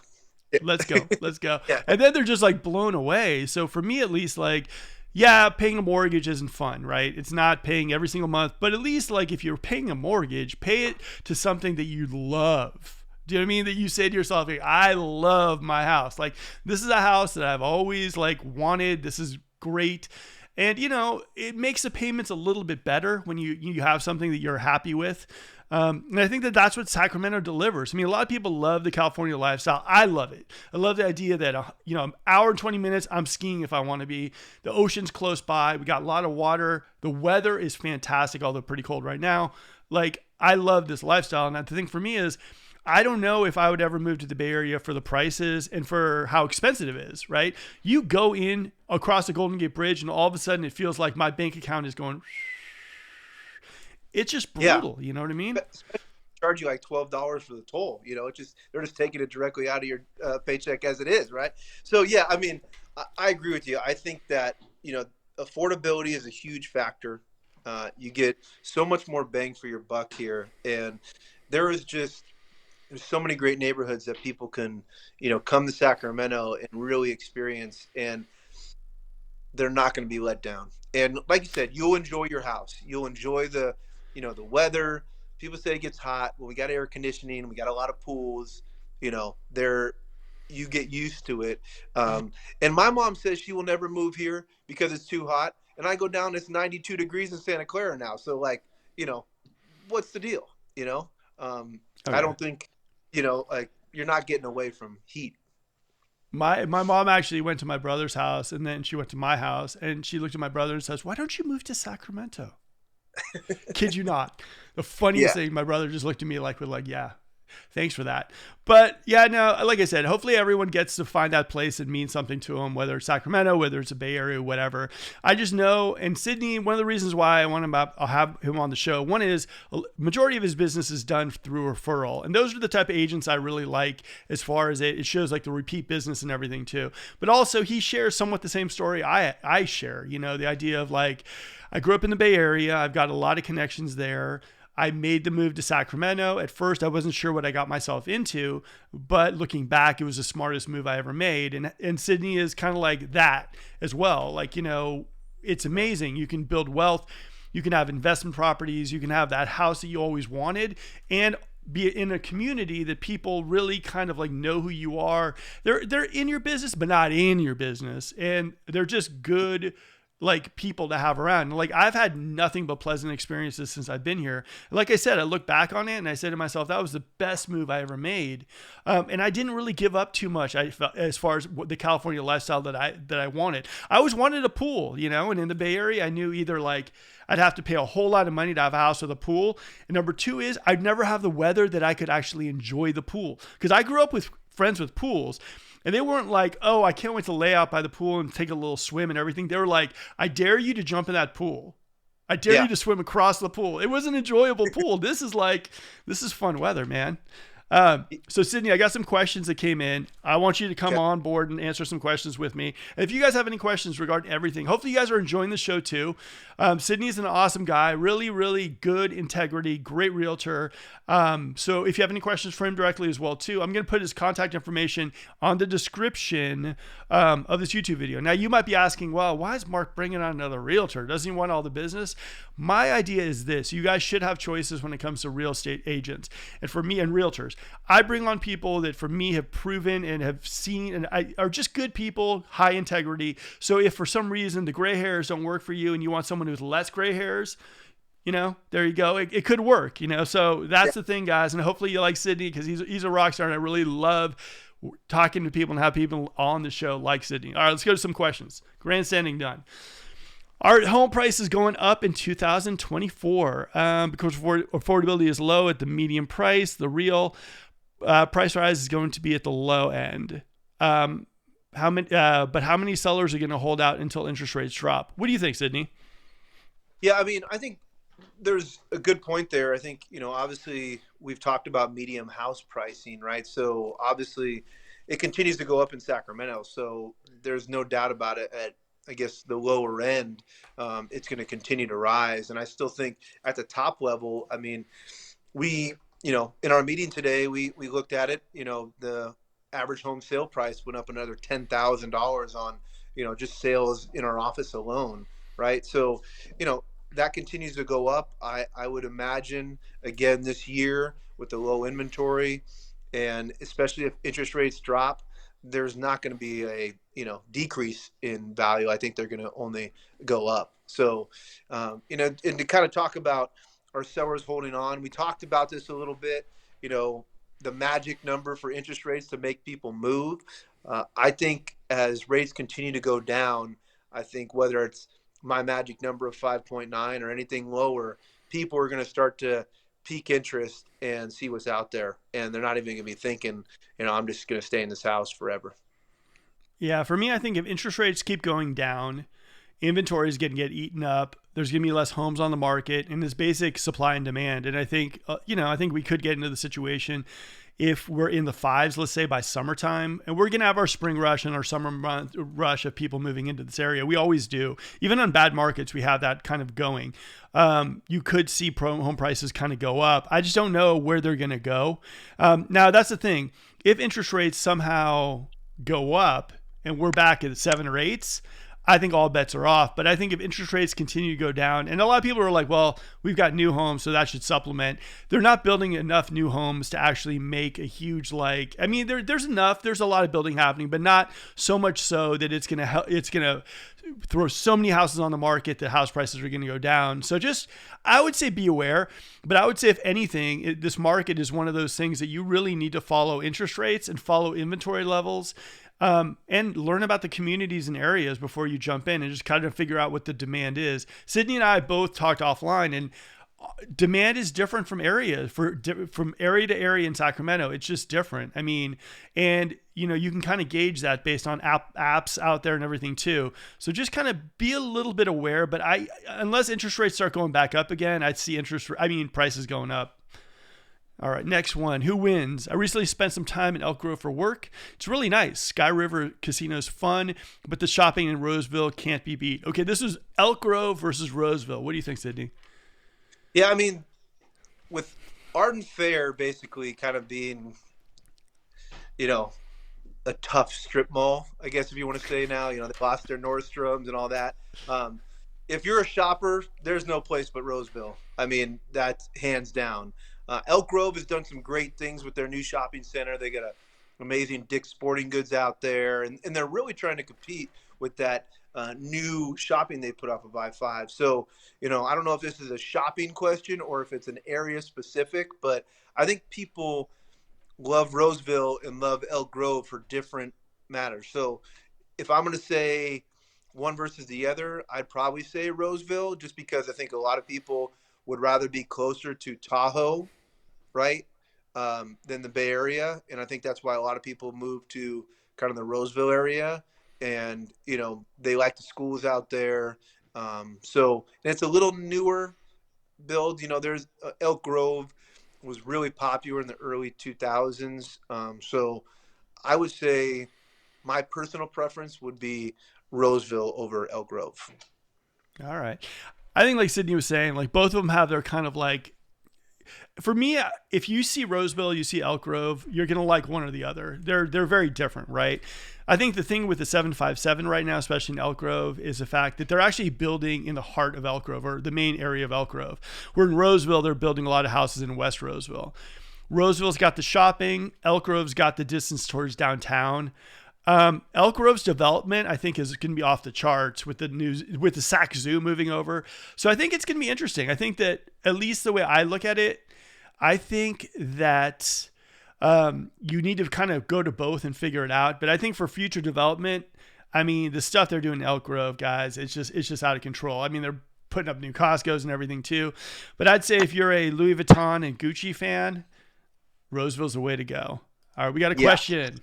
let's go. Let's go. Yeah. And then they're just like blown away. So for me, at least, like, yeah, paying a mortgage isn't fun, right? It's not paying every single month, but at least, like, if you're paying a mortgage, pay it to something that you love. Do you know what I mean? That you say to yourself, hey, I love my house. Like, this is a house that I've always wanted. This is great. And, it makes the payments a little bit better when you have something that you're happy with. And I think that's what Sacramento delivers. I mean, a lot of people love the California lifestyle. I love it. I love the idea that, an hour and 20 minutes, I'm skiing if I want to be. The ocean's close by. We got a lot of water. The weather is fantastic, although pretty cold right now. Like, I love this lifestyle. And the thing for me is, I don't know if I would ever move to the Bay Area for the prices and for how expensive it is, right? You go in across the Golden Gate Bridge and all of a sudden it feels like my bank account is going, it's just brutal. Yeah. You know what I mean? charge you like $12 for the toll. They're just taking it directly out of your paycheck as it is, right? So yeah, I mean, I agree with you. I think that affordability is a huge factor. You get so much more bang for your buck here, and there is just there's so many great neighborhoods that people can come to Sacramento and really experience, and they're not going to be let down. And like you said, you'll enjoy your house. You'll enjoy the weather. People say it gets hot. Well, we got air conditioning. We got a lot of pools. There, you get used to it. And my mom says she will never move here because it's too hot. And I go down, it's 92 degrees in Santa Clara now. So like, what's the deal? I don't think, like you're not getting away from heat. My mom actually went to my brother's house, and then she went to my house, and she looked at my brother and says, "Why don't you move to Sacramento?" Kid you not. The funniest thing, my brother just looked at me like, yeah, thanks for that. But yeah, no, like I said, hopefully everyone gets to find that place and mean something to them, whether it's Sacramento, whether it's a Bay Area, whatever. I just know, and Sidney, one of the reasons why I'll have him on the show, one is a majority of his business is done through referral. And those are the type of agents I really like as far as it shows like the repeat business and everything too. But also he shares somewhat the same story I share, the idea of like, I grew up in the Bay Area. I've got a lot of connections there. I made the move to Sacramento. At first, I wasn't sure what I got myself into, but looking back, it was the smartest move I ever made. And Sidney is kind of like that as well. Like, it's amazing. You can build wealth. You can have investment properties. You can have that house that you always wanted, and be in a community that people really kind of like know who you are. They're in your business, but not in your business. And they're just good like people to have around. Like I've had nothing but pleasant experiences since I've been here. Like I said, I look back on it and I said to myself, that was the best move I ever made. And I didn't really give up too much. I felt as far as the California lifestyle that I wanted. I always wanted a pool, and in the Bay Area, I knew either like I'd have to pay a whole lot of money to have a house with a pool. And number two is I'd never have the weather that I could actually enjoy the pool. Because I grew up with friends with pools. And they weren't like, oh, I can't wait to lay out by the pool and take a little swim and everything. They were like, I dare you to jump in that pool. I dare you to swim across the pool. It was an enjoyable pool. This is fun weather, man. So Sidney, I got some questions that came in. I want you to come on board and answer some questions with me. And if you guys have any questions regarding everything, hopefully you guys are enjoying the show too. Sidney's an awesome guy, really, really good integrity, great realtor. So if you have any questions for him directly as well too, I'm going to put his contact information on the description of this YouTube video. Now you might be asking, well, why is Mark bringing on another realtor? Doesn't he want all the business? My idea is this: you guys should have choices when it comes to real estate agents, and for me and realtors. I bring on people that for me have proven and have seen and are just good people, high integrity. So if for some reason the gray hairs don't work for you and you want someone with less gray hairs, there you go. It could work, So that's the thing, guys. And hopefully you like Sidney because he's a rock star, and I really love talking to people and have people on the show like Sidney. All right, let's go to some questions. Grandstanding done. Our home price is going up in 2024 because affordability is low at the medium price. The real price rise is going to be at the low end. But how many sellers are going to hold out until interest rates drop? What do you think, Sidney? Yeah, I mean, I think there's a good point there. I think, obviously we've talked about medium house pricing, right? So obviously it continues to go up in Sacramento. So there's no doubt about it at, I guess, the lower end, it's going to continue to rise. And I still think at the top level, I mean, we, in our meeting today, we looked at it, the average home sale price went up another $10,000 on, just sales in our office alone. Right. So, that continues to go up. I would imagine again this year with the low inventory, and especially if interest rates drop, there's not going to be a decrease in value. I think they're going to only go up. So and to kind of talk about our sellers holding on, we talked about this a little bit, the magic number for interest rates to make people move. I think as rates continue to go down, I think whether it's my magic number of 5.9 or anything lower, people are going to start to peak interest and see what's out there. And they're not even going to be thinking, I'm just going to stay in this house forever. Yeah. For me, I think if interest rates keep going down inventory is going to get eaten up. There's going to be less homes on the market, and there's basic supply and demand. And I think, I think we could get into the situation if we're in the fives, let's say by summertime, and we're going to have our spring rush and our summer month rush of people moving into this area. We always do. Even on bad markets, we have that kind of going. You could see home prices kind of go up. I just don't know where they're going to go. Now, that's the thing. If interest rates somehow go up and we're back at 7 or 8s, I think all bets are off. But I think if interest rates continue to go down, and a lot of people are like, well, we've got new homes, so that should supplement. They're not building enough new homes to actually make a huge, there's enough. There's a lot of building happening, but not so much so that it's going to throw so many houses on the market that house prices are going to go down. So I would say be aware, but I would say if anything, this market is one of those things that you really need to follow interest rates and follow inventory levels. And learn about the communities and areas before you jump in and just kind of figure out what the demand is. Sydney and I both talked offline, and demand is different from from area to area in Sacramento. It's just different. I mean, and you can kind of gauge that based on apps out there and everything too. So just kind of be a little bit aware, but unless interest rates start going back up again, I'd see prices going up. All right, next one. Who wins? I recently spent some time in Elk Grove for work. It's really nice. Sky River Casino's fun, but the shopping in Roseville can't be beat. Okay, this is Elk Grove versus Roseville. What do you think, Sidney? Yeah, I mean, with Arden Fair basically kind of being, a tough strip mall, I guess if you want to say now, they lost their Nordstroms and all that. If you're a shopper, there's no place but Roseville. I mean, that's hands down. Elk Grove has done some great things with their new shopping center. They got an amazing Dick's Sporting Goods out there, and they're really trying to compete with that new shopping they put off of I-5. So, I don't know if this is a shopping question or if it's an area specific, but I think people love Roseville and love Elk Grove for different matters. So if I'm going to say one versus the other, I'd probably say Roseville, just because I think a lot of people would rather be closer to Tahoe, right, than the Bay Area. And I think that's why a lot of people move to kind of the Roseville area. And, they like the schools out there. So and it's a little newer build. There's Elk Grove was really popular in the early 2000s. So I would say my personal preference would be Roseville over Elk Grove. All right. I think like Sidney was saying, like both of them have their kind of like, for me, if you see Roseville, you see Elk Grove, you're going to like one or the other. They're very different, right? I think the thing with the 757 right now, especially in Elk Grove, is the fact that they're actually building in the heart of Elk Grove, or the main area of Elk Grove. Where in Roseville, they're building a lot of houses in West Roseville. Roseville's got the shopping. Elk Grove's got the distance towards downtown. Elk Grove's development, I think, is going to be off the charts with the Sac Zoo moving over. So I think it's going to be interesting. I think that, at least the way I look at it, I think that you need to kind of go to both and figure it out. But I think for future development, I mean, the stuff they're doing in Elk Grove, guys, it's just out of control. I mean, they're putting up new Costco's and everything too. But I'd say if you're a Louis Vuitton and Gucci fan, Roseville's the way to go. All right, we got a question.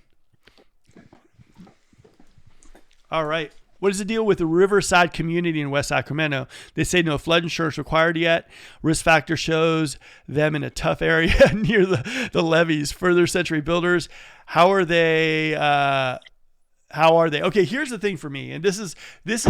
All right. What is the deal with the Riverside community in West Sacramento? They say no flood insurance required yet. Risk factor shows them in a tough area near the levees. Further century builders. How are they? Okay, here's the thing for me. And this is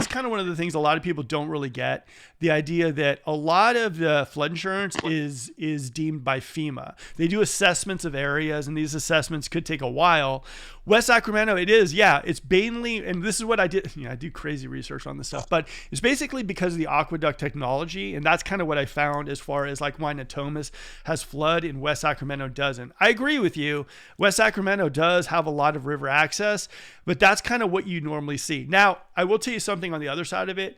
kind of one of the things a lot of people don't really get. The idea that a lot of the flood insurance is deemed by FEMA. They do assessments of areas, and these assessments could take a while. West Sacramento, it is, yeah, it's mainly, and this is what I did, I do crazy research on this stuff, but it's basically because of the aqueduct technology, and that's kind of what I found as far as like why Natomas has flood and West Sacramento doesn't. I agree with you. West Sacramento does have a lot of river access, but that's kind of what you normally see. Now, I will tell you something on the other side of it.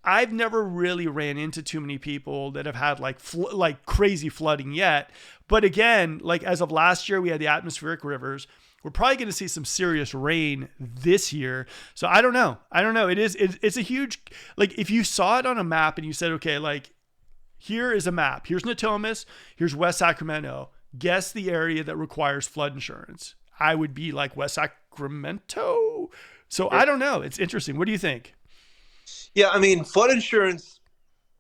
I've never really ran into too many people that have had like crazy flooding yet. But again, like as of last year, we had the atmospheric rivers. We're probably going to see some serious rain this year. So I don't know. It's a huge, like if you saw it on a map and you said, okay, like here is a map. Here's Natomas. Here's West Sacramento. Guess the area that requires flood insurance. I would be like West Sacramento. So I don't know. It's interesting. What do you think? Yeah, I mean, flood insurance,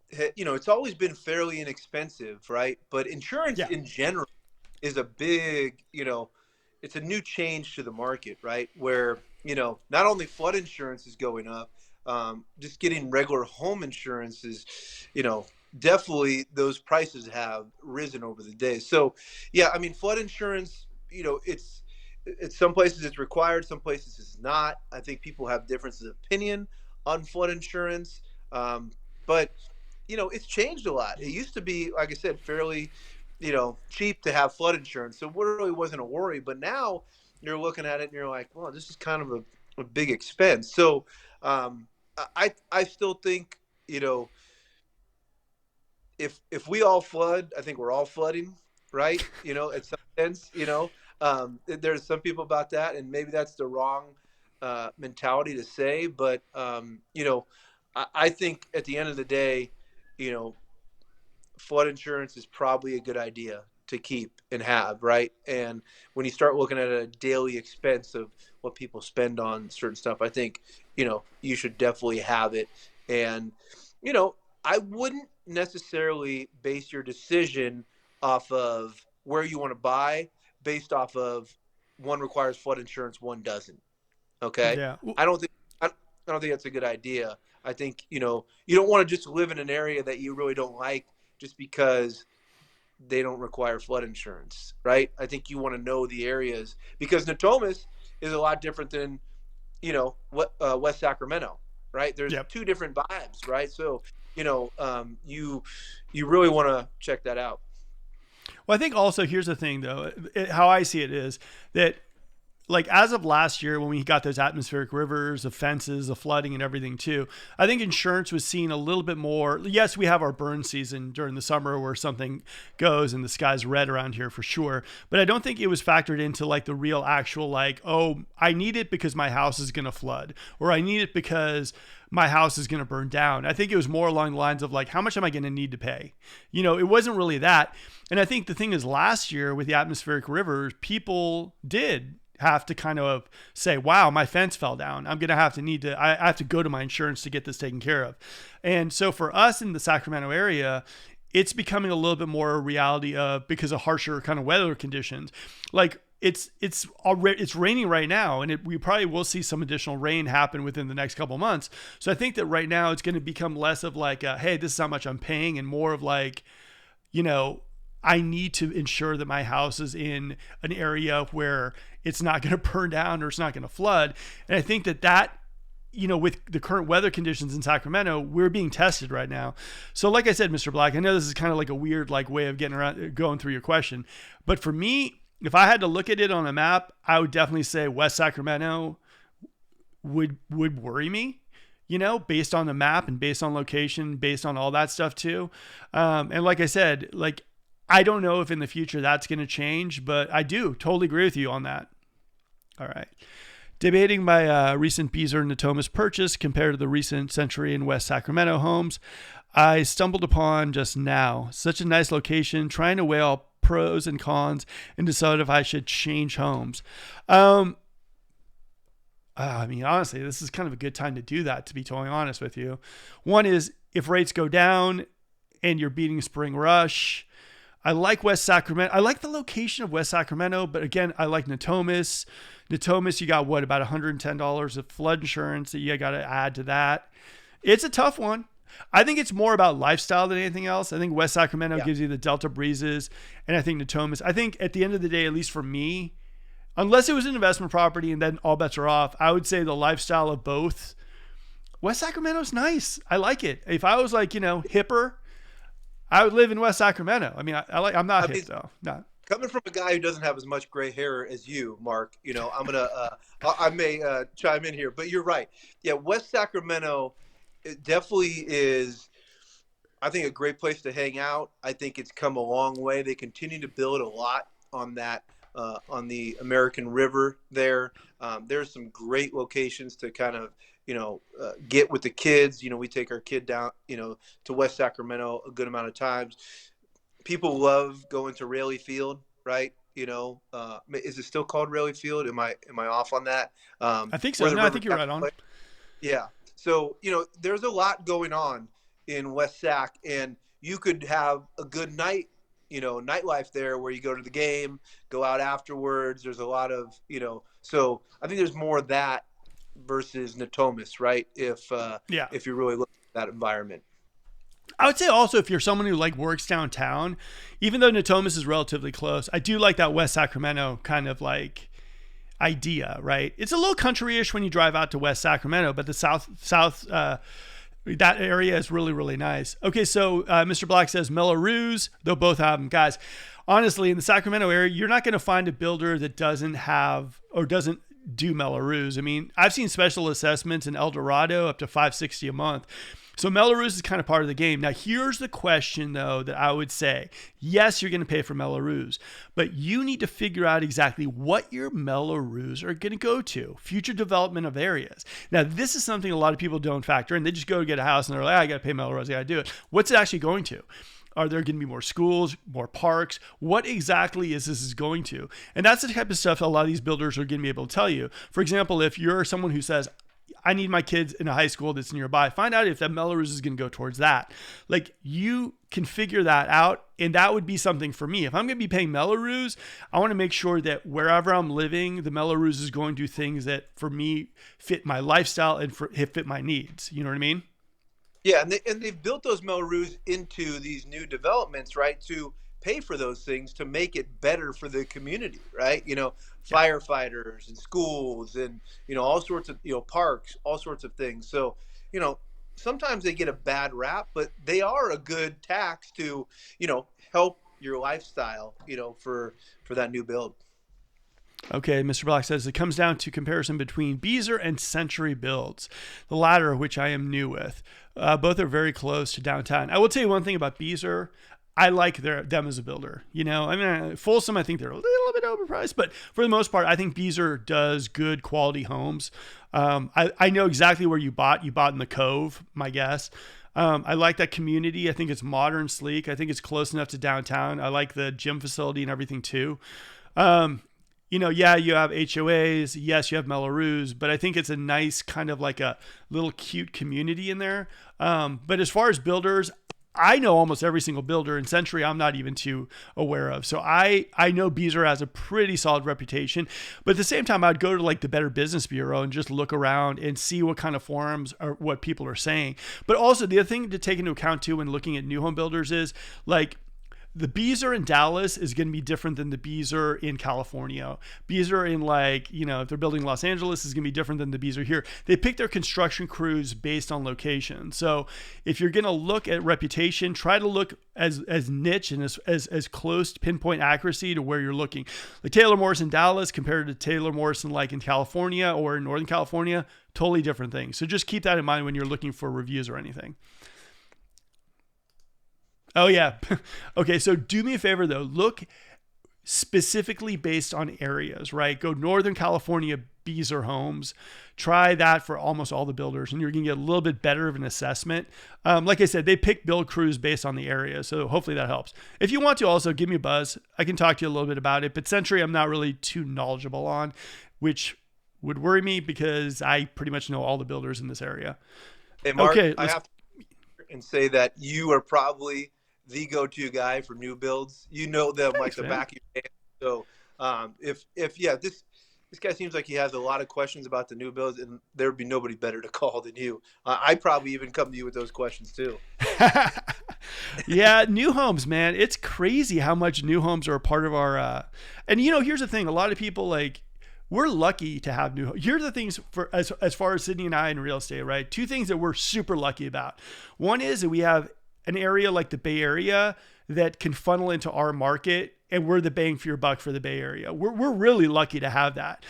it's always been fairly inexpensive, right? But insurance Yeah. in general is a big, it's a new change to the market, right? Where, not only flood insurance is going up, just getting regular home insurance is, you know, definitely those prices have risen over the days. So, yeah, I mean, flood insurance, it's some places it's required, some places it's not. I think people have differences of opinion on flood insurance. But it's changed a lot. It used to be, like I said, fairly, cheap to have flood insurance. So it really wasn't a worry. But now you're looking at it and you're like, well, this is kind of a big expense. So I still think, you know, if we all flood, I think we're all flooding, right? At some sense, there's some people about that, and maybe that's the wrong mentality to say, but I think at the end of the day, you know, flood insurance is probably a good idea to keep and have, right? And when you start looking at a daily expense of what people spend on certain stuff, I think, you should definitely have it. And, I wouldn't necessarily base your decision off of where you want to buy based off of one requires flood insurance, one doesn't. Okay. Yeah. I don't think, I don't think that's a good idea. I think, you don't want to just live in an area that you really don't like just because they don't require flood insurance, right? I think you want to know the areas because Natomas is a lot different than what West Sacramento, right? There's Yep. two different vibes, right? So you really want to check that out. Well, I think also here's the thing though, how I see it is that like as of last year when we got those atmospheric rivers, the fences, the flooding and everything too, I think insurance was seen a little bit more. Yes, we have our burn season during the summer where something goes and the sky's red around here for sure. But I don't think it was factored into like the real actual like, oh, I need it because my house is going to flood or I need it because my house is going to burn down. I think it was more along the lines of like, how much am I going to need to pay? It wasn't really that. And I think the thing is last year with the atmospheric rivers, people did have to kind of say, wow, my fence fell down. I'm going to have to I have to go to my insurance to get this taken care of. And so for us in the Sacramento area, it's becoming a little bit more a reality of because of harsher kind of weather conditions. Like it's already it's raining right now, and we probably will see some additional rain happen within the next couple of months. So I think that right now it's going to become less of like, hey, this is how much I'm paying, and more of like, I need to ensure that my house is in an area where it's not going to burn down or it's not going to flood. And I think that with the current weather conditions in Sacramento, we're being tested right now. So like I said, Mr. Black, I know this is kind of like a weird like way of getting around going through your question, but for me, if I had to look at it on a map, I would definitely say West Sacramento would worry me, based on the map and based on location, based on all that stuff too. And like I said, like I don't know if in the future that's going to change, but I do totally agree with you on that. All right. Debating my recent Beazer Natomas purchase compared to the recent Century and West Sacramento homes, I stumbled upon just now. Such a nice location, trying to weigh all pros and cons and decide if I should change homes. I mean, honestly, this is kind of a good time to do that, to be totally honest with you. One is if rates go down and you're beating spring rush. I like West Sacramento. I like the location of West Sacramento, but again, I like Natomas. Natomas, you got what, about $110 of flood insurance that you got to add to that. It's a tough one. I think it's more about lifestyle than anything else. I think West Sacramento gives you the Delta breezes, and I think Natomas. I think at the end of the day, at least for me, unless it was an investment property and then all bets are off, I would say the lifestyle of both. West Sacramento's nice. I like it. If I was like, hipper, I would live in West Sacramento. I mean, I'm not hip though. Not. Coming from a guy who doesn't have as much gray hair as you, Mark, I may chime in here, but you're right. Yeah, West Sacramento, it definitely is, I think, a great place to hang out. I think it's come a long way. They continue to build a lot on that, on the American River there. There's some great locations to kind of, get with the kids. We take our kid down, to West Sacramento a good amount of times. People love going to Realty Field, right? Is it still called Realty Field? Am I off on that? I think so. No, I think you're right on. Yeah. So, there's a lot going on in West Sac, and you could have a good nightlife there where you go to the game, go out afterwards. There's a lot of, so I think there's more of that versus Natomas, right? Yeah. If you're really looking at that environment. I would say also if you're someone who like works downtown, even though Natomas is relatively close, I do like that West Sacramento kind of like idea, right? It's a little country-ish when you drive out to West Sacramento, but the south that area is really, really nice. Okay, so Mr. Black says Melrose, they'll both have them. Guys, honestly, in the Sacramento area, you're not going to find a builder that doesn't have or doesn't do Melrose. I mean, I've seen special assessments in El Dorado up to $560 a month. So Melrose is kind of part of the game. Now, here's the question, though, that I would say. Yes, you're going to pay for Melrose, but you need to figure out exactly what your Melrose are going to go to, future development of areas. Now, this is something a lot of people don't factor in. They just go get a house and they're like, I got to pay Melrose, I got to do it. What's it actually going to? Are there going to be more schools, more parks? What exactly is this going to? And that's the type of stuff a lot of these builders are going to be able to tell you. For example, if you're someone who says, I need my kids in a high school that's nearby, find out if that Melrose is going to go towards that. Like, you can figure that out. And that would be something for me. If I'm going to be paying Melrose, I want to make sure that wherever I'm living, the Melrose is going to do things that for me fit my lifestyle and fit my needs. You know what I mean? Yeah. And they've built those Melrose into these new developments, right? To pay for those things, to make it better for the community, right? Firefighters and schools and, all sorts of, parks, all sorts of things. So, sometimes they get a bad rap, but they are a good tax to, help your lifestyle, for that new build. Okay, Mr. Black says it comes down to comparison between Beazer and Century builds, the latter of which I am new with. Both are very close to downtown. I will tell you one thing about Beazer. I like them as a builder. Folsom, I think they're a little bit overpriced, but for the most part, I think Beazer does good quality homes. I know exactly where you bought. You bought in the Cove, my guess. I like that community. I think it's modern, sleek. I think it's close enough to downtown. I like the gym facility and everything too. You have HOAs. Yes, you have Melrose, but I think it's a nice kind of like a little cute community in there. But as far as builders, I know almost every single builder in Century I'm not even too aware of. So I know Beazer has a pretty solid reputation, but at the same time, I'd go to like the Better Business Bureau and just look around and see what kind of forums or what people are saying. But also the other thing to take into account too when looking at new home builders is like, the Beazer in Dallas is going to be different than the Beazer in California. Beazer in if they're building Los Angeles is going to be different than the Beazer here. They pick their construction crews based on location. So if you're going to look at reputation, try to look as niche and as close to pinpoint accuracy to where you're looking. Like Taylor Morrison in Dallas compared to Taylor Morrison like in California or in Northern California, totally different things. So just keep that in mind when you're looking for reviews or anything. Oh, yeah. Okay, so do me a favor, though. Look specifically based on areas, right? Go Northern California Beazer homes. Try that for almost all the builders, and you're going to get a little bit better of an assessment. Like I said, they pick build crews based on the area, so hopefully that helps. If you want to also, give me a buzz. I can talk to you a little bit about it, but Century I'm not really too knowledgeable on, which would worry me because I pretty much know all the builders in this area. Hey, Mark, okay, I have to say that you are probably the go-to guy for new builds. You know them. Thanks, like the back of your hand. So this guy seems like he has a lot of questions about the new builds, and there'd be nobody better to call than you. I'd probably even come to you with those questions too. Yeah, new homes, man. It's crazy how much new homes are a part of our and here's the thing, a lot of people we're lucky to have new homes. Here are the things for as far as Sidney and I in real estate, right? Two things that we're super lucky about. One is that we have an area like the Bay Area that can funnel into our market, and we're the bang for your buck for the Bay Area. We're really lucky to have that.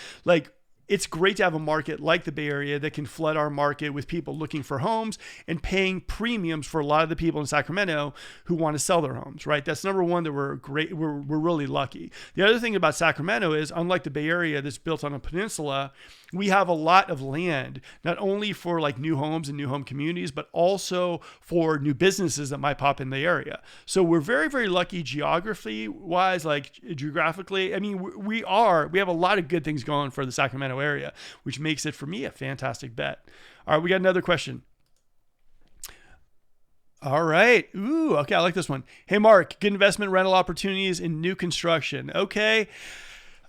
It's great to have a market like the Bay Area that can flood our market with people looking for homes and paying premiums for a lot of the people in Sacramento who want to sell their homes, right? That's number one, that we're really lucky. The other thing about Sacramento is, unlike the Bay Area that's built on a peninsula, we have a lot of land, not only for new homes and new home communities, but also for new businesses that might pop in the area. So we're very, very lucky geographically. I mean, we have a lot of good things going for the Sacramento Sacramento area, which makes it for me a fantastic bet. All right, we got another question. All right. Ooh, okay. I like this one. Hey, Mark, good investment rental opportunities in new construction. Okay.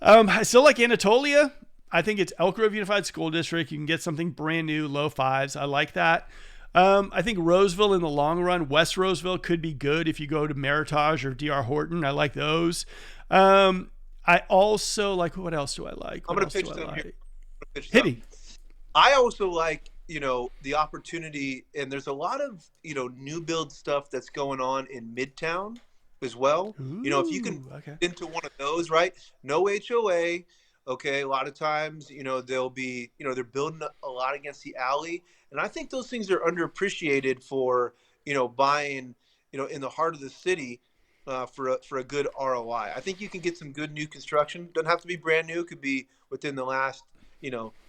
I still like Anatolia. I think it's Elk Grove Unified School District. You can get something brand new, low fives. I like that. I think Roseville in the long run, West Roseville could be good if you go to Meritage or DR Horton. I like those. I also like, what else do I like? I'm going to pitch them here. Hit me. I also like, the opportunity, and there's a lot of, new build stuff that's going on in Midtown as well. Ooh, if you can get into one of those, right? No HOA. Okay. A lot of times, they'll be, they're building a lot against the alley. And I think those things are underappreciated for, buying, in the heart of the city for a good ROI. I think you can get some good new construction. Doesn't have to be brand new. It could be within the last,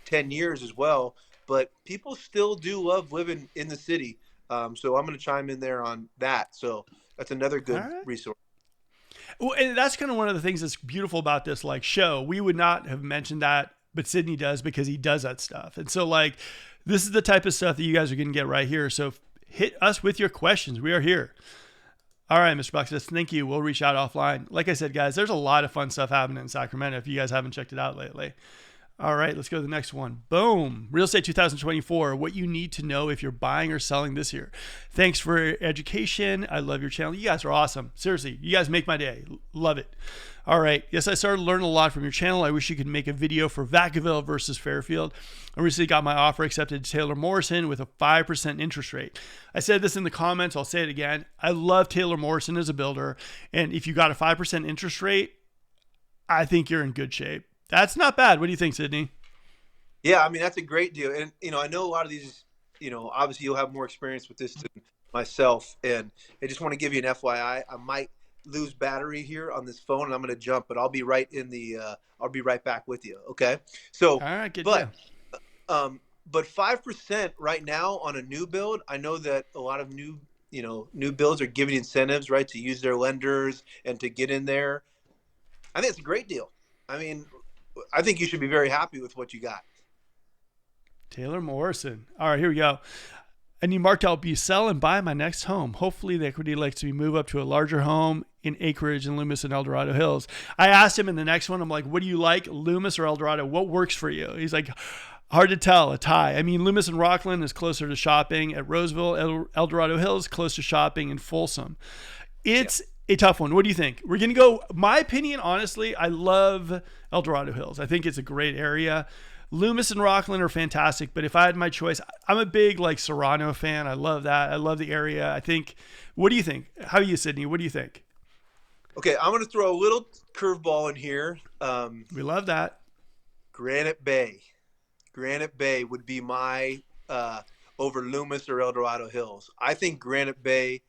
10 years as well. But people still do love living in the city. So I'm going to chime in there on that. So that's another good resource. Well, and that's kind of one of the things that's beautiful about this show. We would not have mentioned that, but Sidney does because he does that stuff. And so this is the type of stuff that you guys are going to get right here. So hit us with your questions. We are here. All right, Mr. Boxes, thank you. We'll reach out offline. Like I said, guys, there's a lot of fun stuff happening in Sacramento if you guys haven't checked it out lately. All right, let's go to the next one. Boom. Real Estate 2024, what you need to know if you're buying or selling this year. Thanks for your education. I love your channel. You guys are awesome. Seriously, you guys make my day. Love it. All right. Yes, I started learning a lot from your channel. I wish you could make a video for Vacaville versus Fairfield. I recently got my offer accepted to Taylor Morrison with a 5% interest rate. I said this in the comments. I'll say it again. I love Taylor Morrison as a builder. And if you got a 5% interest rate, I think you're in good shape. That's not bad. What do you think, Sidney? Yeah, I mean, that's a great deal. And, I know a lot of these, obviously you'll have more experience with this than myself. And I just want to give you an FYI. I might lose battery here on this phone and I'm going to jump, but I'll be right back with you. Okay. So, all right, good deal. But 5% right now on a new build, I know that a lot of new builds are giving incentives, right, to use their lenders and to get in there. I think it's a great deal. I mean, I think you should be very happy with what you got. Taylor Morrison. All right, here we go. I need Mark to help me sell and buy my next home. Hopefully the equity lets me move up to a larger home in acreage in Loomis and El Dorado Hills. I asked him in the next one, I'm like, what do you like, Loomis or El Dorado? What works for you? He's like, hard to tell, a tie. I mean, Loomis and Rockland is closer to shopping. At Roseville, El Dorado Hills, close to shopping in Folsom. It's a tough one. What do you think? We're going to go, my opinion, honestly, I love El Dorado Hills. I think it's a great area. Loomis and Rockland are fantastic, but if I had my choice, I'm a big Serrano fan. I love that. I love the area. I think, what do you think? How are you, Sidney? What do you think? Okay, I'm going to throw a little curveball in here. We love that. Granite Bay. Granite Bay would be my over Loomis or El Dorado Hills. I think Granite Bay,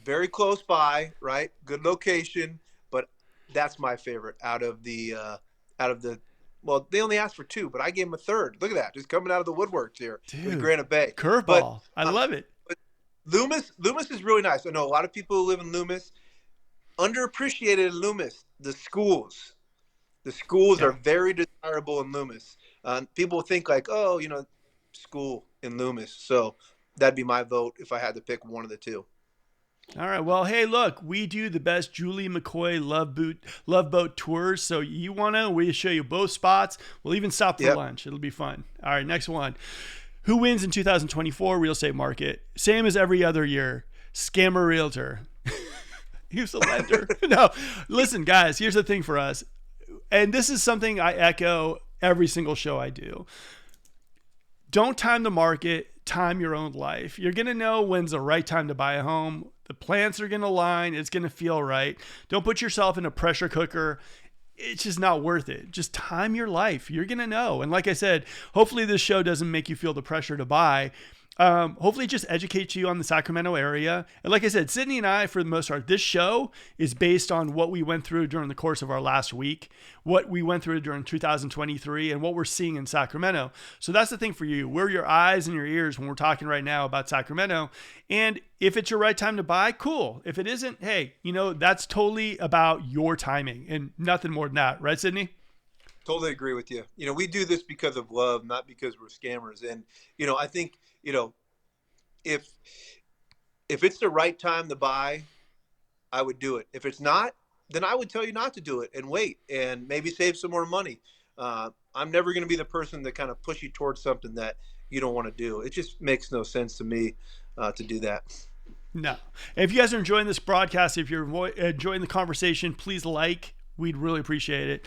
very close by, right? Good location, but that's my favorite out of the well, they only asked for 2, but I gave them a third. Look at that, just coming out of the woodworks here. Dude, with Granite Bay. Curveball. I love it. But Loomis is really nice. I know a lot of people who live in Loomis. Underappreciated in Loomis, the schools. The schools are very desirable in Loomis. People think school in Loomis. So that'd be my vote if I had to pick one of the 2. All right. Well, hey, look, we do the best Julie McCoy love boat tours. So we show you both spots. We'll even stop for lunch. It'll be fun. All right. Next one. Who wins in 2024 real estate market? Same as every other year. Scammer realtor. He's a lender. No, listen, guys, here's the thing for us. And this is something I echo every single show I do. Don't time the market, time your own life. You're going to know when's the right time to buy a home. The plants are going to line. It's going to feel right. Don't put yourself in a pressure cooker. It's just not worth it. Just time your life. You're going to know. And like I said, hopefully this show doesn't make you feel the pressure to buy. Hopefully it just educates you on the Sacramento area. And like I said, Sidney and I, for the most part, this show is based on what we went through during the course of our last week, what we went through during 2023, and what we're seeing in Sacramento. So that's the thing for you. We're your eyes and your ears when we're talking right now about Sacramento. And if it's your right time to buy, cool. If it isn't, hey, that's totally about your timing and nothing more than that. Right, Sidney? Totally agree with you. We do this because of love, not because we're scammers. And I think if if it's the right time to buy, I would do it. If it's not, then I would tell you not to do it and wait and maybe save some more money. I'm never going to be the person to kind of push you towards something that you don't want to do. It just makes no sense to me to do that. No. And if you guys are enjoying this broadcast, if you're enjoying the conversation, please like. We'd really appreciate it.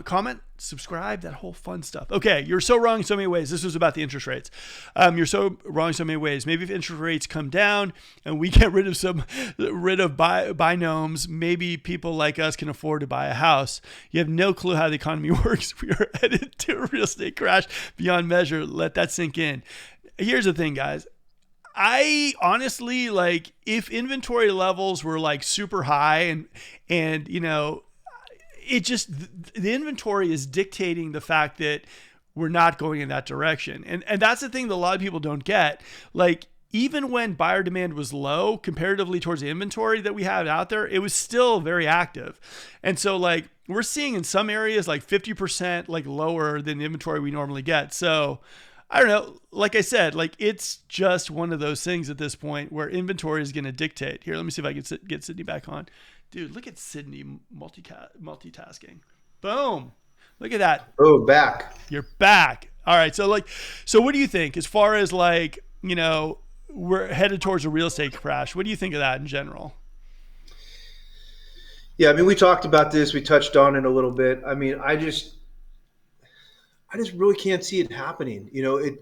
Comment, subscribe, that whole fun stuff. Okay, you're so wrong in so many ways. This was about the interest rates. You're so wrong in so many ways. Maybe if interest rates come down and we get rid of binomes, maybe people like us can afford to buy a house. You have no clue how the economy works. We are headed to a real estate crash beyond measure. Let that sink in. Here's the thing, guys. I honestly, like, if inventory levels were like super high and it just, the inventory is dictating the fact that we're not going in that direction. And that's the thing that a lot of people don't get. Like, even when buyer demand was low comparatively towards the inventory that we had out there, it was still very active. And so, like, we're seeing in some areas like 50% like lower than the inventory we normally get. So I don't know. Like I said, like, it's just one of those things at this point where inventory is going to dictate. Here, let me see if I can get Sidney back on. Dude, look at Sidney multitasking. Boom. Look at that. Oh, back. You're back. All right. So what do you think as far as, like, we're headed towards a real estate crash? What do you think of that in general? Yeah, I mean, we talked about this. We touched on it a little bit. I mean, I just really can't see it happening.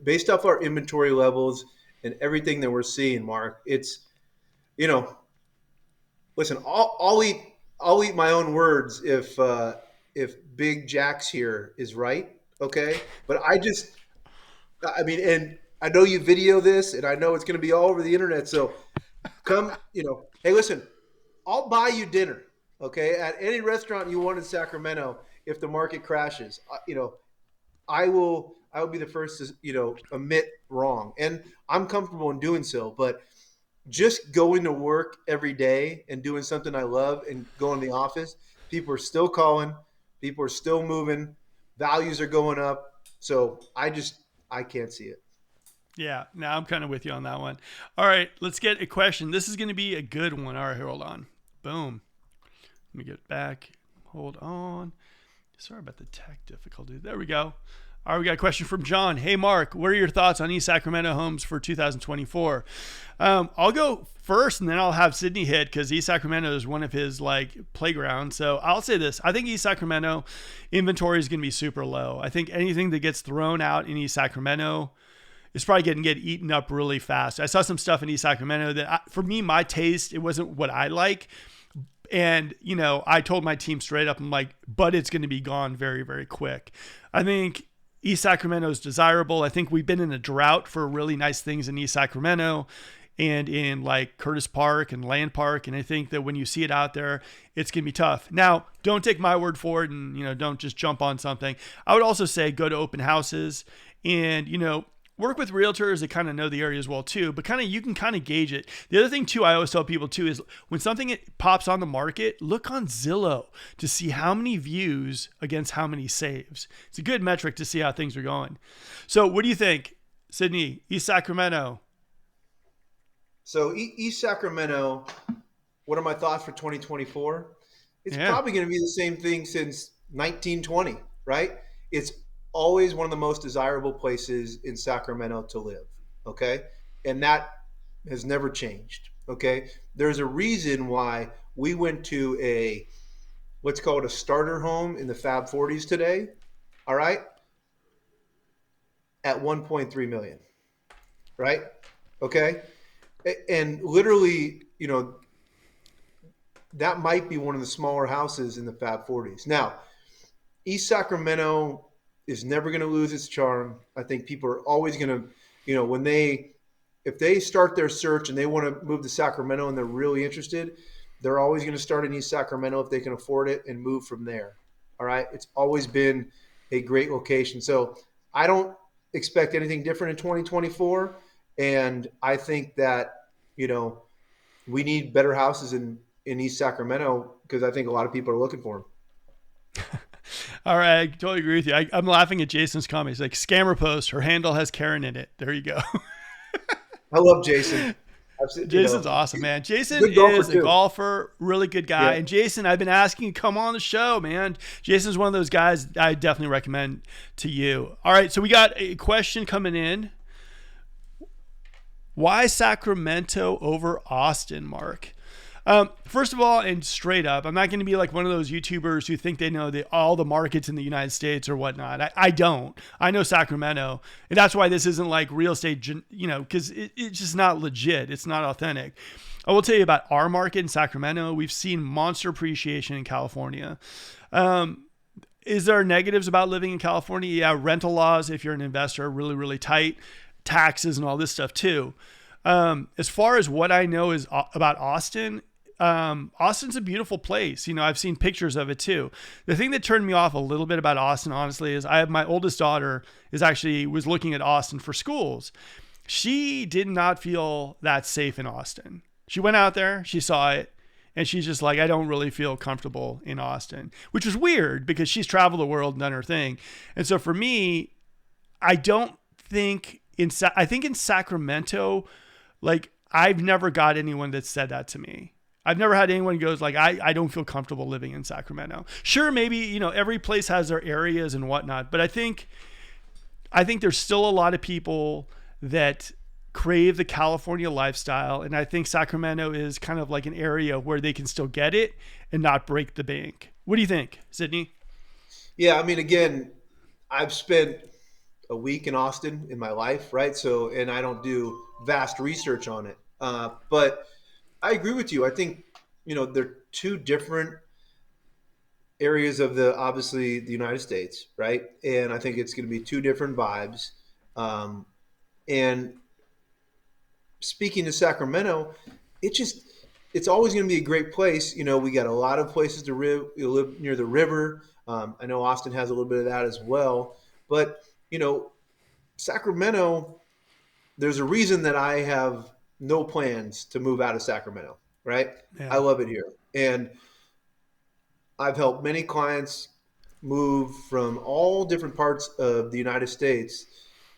Based off our inventory levels and everything that we're seeing, Mark, it's, listen, I'll eat my own words if Big Jax here is right, okay? But I mean, and I know you video this, and I know it's going to be all over the internet. So come, hey, listen, I'll buy you dinner, okay, at any restaurant you want in Sacramento if the market crashes. I will be the first to admit wrong, and I'm comfortable in doing so. But just going to work every day and doing something I love and going to the office, people are still calling, people are still moving, values are going up. So I can't see it. Yeah, now I'm kind of with you on that one. All right, let's get a question. This is going to be a good one. All right, hold on. Boom. Let me get back. Hold on. Sorry about the tech difficulty. There we go. All right, we got a question from John. Hey, Mark, what are your thoughts on East Sacramento homes for 2024? I'll go first, and then I'll have Sidney hit because East Sacramento is one of his, like, playgrounds. So I'll say this. I think East Sacramento inventory is going to be super low. I think anything that gets thrown out in East Sacramento is probably going to get eaten up really fast. I saw some stuff in East Sacramento that, for me, my taste, it wasn't what I like. And, I told my team straight up, I'm like, but it's going to be gone very, very quick. I think East Sacramento is desirable. I think we've been in a drought for really nice things in East Sacramento and in, like, Curtis Park and Land Park. And I think that when you see it out there, it's going to be tough. Now, don't take my word for it and, don't just jump on something. I would also say go to open houses and, work with realtors that kind of know the area as well too, but you can kind of gauge it. The other thing too, I always tell people too, is when something pops on the market, look on Zillow to see how many views against how many saves. It's a good metric to see how things are going. So what do you think, Sidney, East Sacramento? So East Sacramento, what are my thoughts for 2024? It's probably going to be the same thing since 1920, right? It's always one of the most desirable places in Sacramento to live, okay? And that has never changed, okay? There's a reason why we went to let's call it a starter home in the Fab 40s today, all right? At 1.3 million, right? Okay? And literally, that might be one of the smaller houses in the Fab 40s. Now, East Sacramento is never going to lose its charm. I think people are always going to, if they start their search and they want to move to Sacramento and they're really interested, they're always going to start in East Sacramento if they can afford it and move from there. All right. It's always been a great location. So I don't expect anything different in 2024. And I think that, we need better houses in East Sacramento because I think a lot of people are looking for them. All right, I totally agree with you. I'm laughing at Jason's comments. Like scammer post, her handle has Karen in it. There you go. I love Jason. I've seen, Jason's awesome, man. Jason good golfer is a too. golfer, really good guy. Yeah. And Jason, I've been asking you to come on the show, man. Jason's one of those guys I definitely recommend to you. All right, so we got a question coming in. Why Sacramento over Austin, Mark? First of all, and straight up, I'm not going to be like one of those YouTubers who think they know all the markets in the United States or whatnot. I don't. I know Sacramento, and that's why this isn't like real estate, because it's just not legit. It's not authentic. I will tell you about our market in Sacramento. We've seen monster appreciation in California. Is there negatives about living in California? Yeah, rental laws, if you're an investor, are really, really tight. Taxes and all this stuff too. As far as what I know is about Austin, Austin's a beautiful place. I've seen pictures of it too. The thing that turned me off a little bit about Austin, honestly, is I have my oldest daughter was looking at Austin for schools. She did not feel that safe in Austin. She went out there, she saw it, and she's just like, I don't really feel comfortable in Austin, which was weird because she's traveled the world and done her thing. And so for me, I think in Sacramento, like I've never got anyone that said that to me. I've never had anyone who goes like, I don't feel comfortable living in Sacramento. Sure, maybe, every place has their areas and whatnot, but I think there's still a lot of people that crave the California lifestyle. And I think Sacramento is kind of like an area where they can still get it and not break the bank. What do you think, Sidney? Yeah, I mean, again, I've spent a week in Austin in my life, right? So, and I don't do vast research on it. But I agree with you. I think, they're two different areas of obviously the United States, right? And I think it's going to be two different vibes. And speaking to Sacramento, it's always going to be a great place. We got a lot of places to live near the river. I know Austin has a little bit of that as well, but Sacramento, there's a reason that I have no plans to move out of Sacramento, right? Yeah. I love it here. And I've helped many clients move from all different parts of the United States